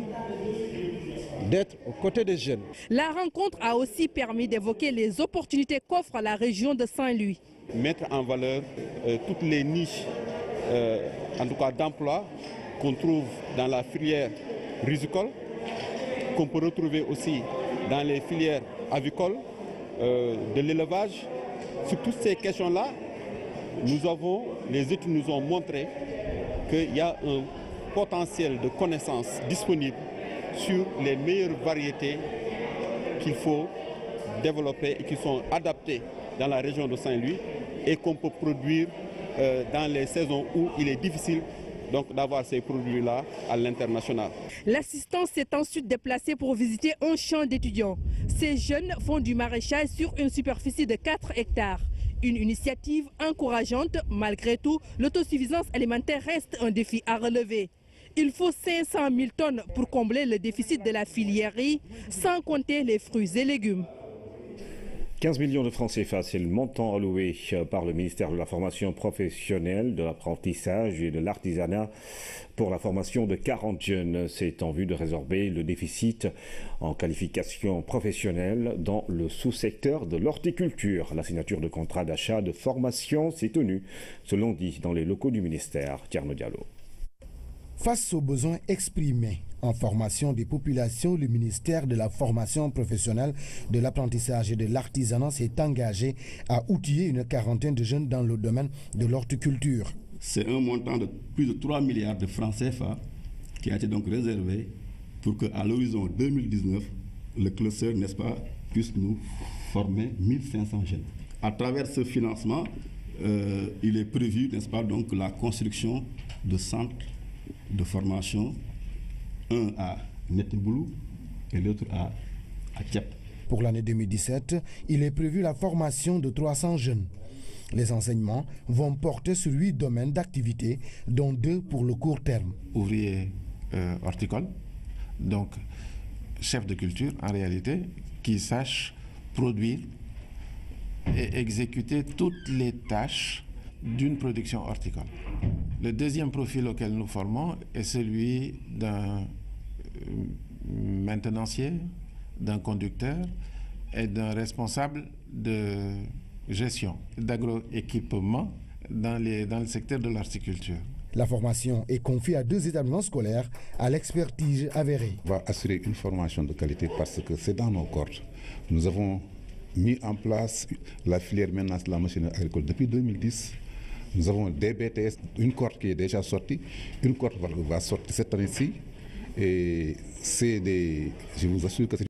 d'être aux côtés des jeunes. La rencontre a aussi permis d'évoquer les opportunités qu'offre la région de Saint-Louis. Mettre en valeur toutes les niches, en tout cas d'emploi, qu'on trouve dans la filière risicole, qu'on peut retrouver aussi dans les filières avicoles, de l'élevage. Sur toutes ces questions-là, les études nous ont montré qu'il y a un potentiel de connaissances disponible sur les meilleures variétés qu'il faut développer et qui sont adaptées dans la région de Saint-Louis et qu'on peut produire dans les saisons où il est difficile d'avoir ces produits-là à l'international. L'assistance s'est ensuite déplacée pour visiter un champ d'étudiants. Ces jeunes font du maraîchage sur une superficie de 4 hectares. Une initiative encourageante. Malgré tout, l'autosuffisance alimentaire reste un défi à relever. Il faut 500 000 tonnes pour combler le déficit de la filière riz, sans compter les fruits et légumes. 15 millions de francs CFA, c'est le montant alloué par le ministère de la formation professionnelle, de l'apprentissage et de l'artisanat pour la formation de 40 jeunes. C'est en vue de résorber le déficit en qualification professionnelle dans le sous-secteur de l'horticulture. La signature de contrat d'achat de formation s'est tenue ce lundi dans les locaux du ministère. Tierno Diallo. Face aux besoins exprimés en formation des populations, le ministère de la formation professionnelle, de l'apprentissage et de l'artisanat s'est engagé à outiller une quarantaine de jeunes dans le domaine de l'horticulture. C'est un montant de plus de 3 milliards de francs CFA qui a été donc réservé pour qu'à l'horizon 2019, le cluster, n'est-ce pas, puisse nous former 1500 jeunes. À travers ce financement, il est prévu, n'est-ce pas, donc la construction de centres de formation, un à Neteboulou et l'autre à Thiep. Pour l'année 2017, il est prévu la formation de 300 jeunes. Les enseignements vont porter sur 8 domaines d'activité, dont 2 pour le court terme. Ouvrier horticole, donc chef de culture en réalité, qui sache produire et exécuter toutes les tâches d'une production horticole. Le deuxième profil auquel nous formons est celui d'un maintenancier, d'un conducteur et d'un responsable de gestion d'agroéquipement dans le secteur de l'horticulture. La formation est confiée à 2 établissements scolaires à l'expertise avérée. On va assurer une formation de qualité parce que c'est dans nos cordes. Nous avons mis en place la filière maintenance de la machinerie agricole depuis 2010. Nous avons des BTS, une cohorte qui est déjà sortie, une cohorte va sortir cette année-ci. Et je vous assure que c'est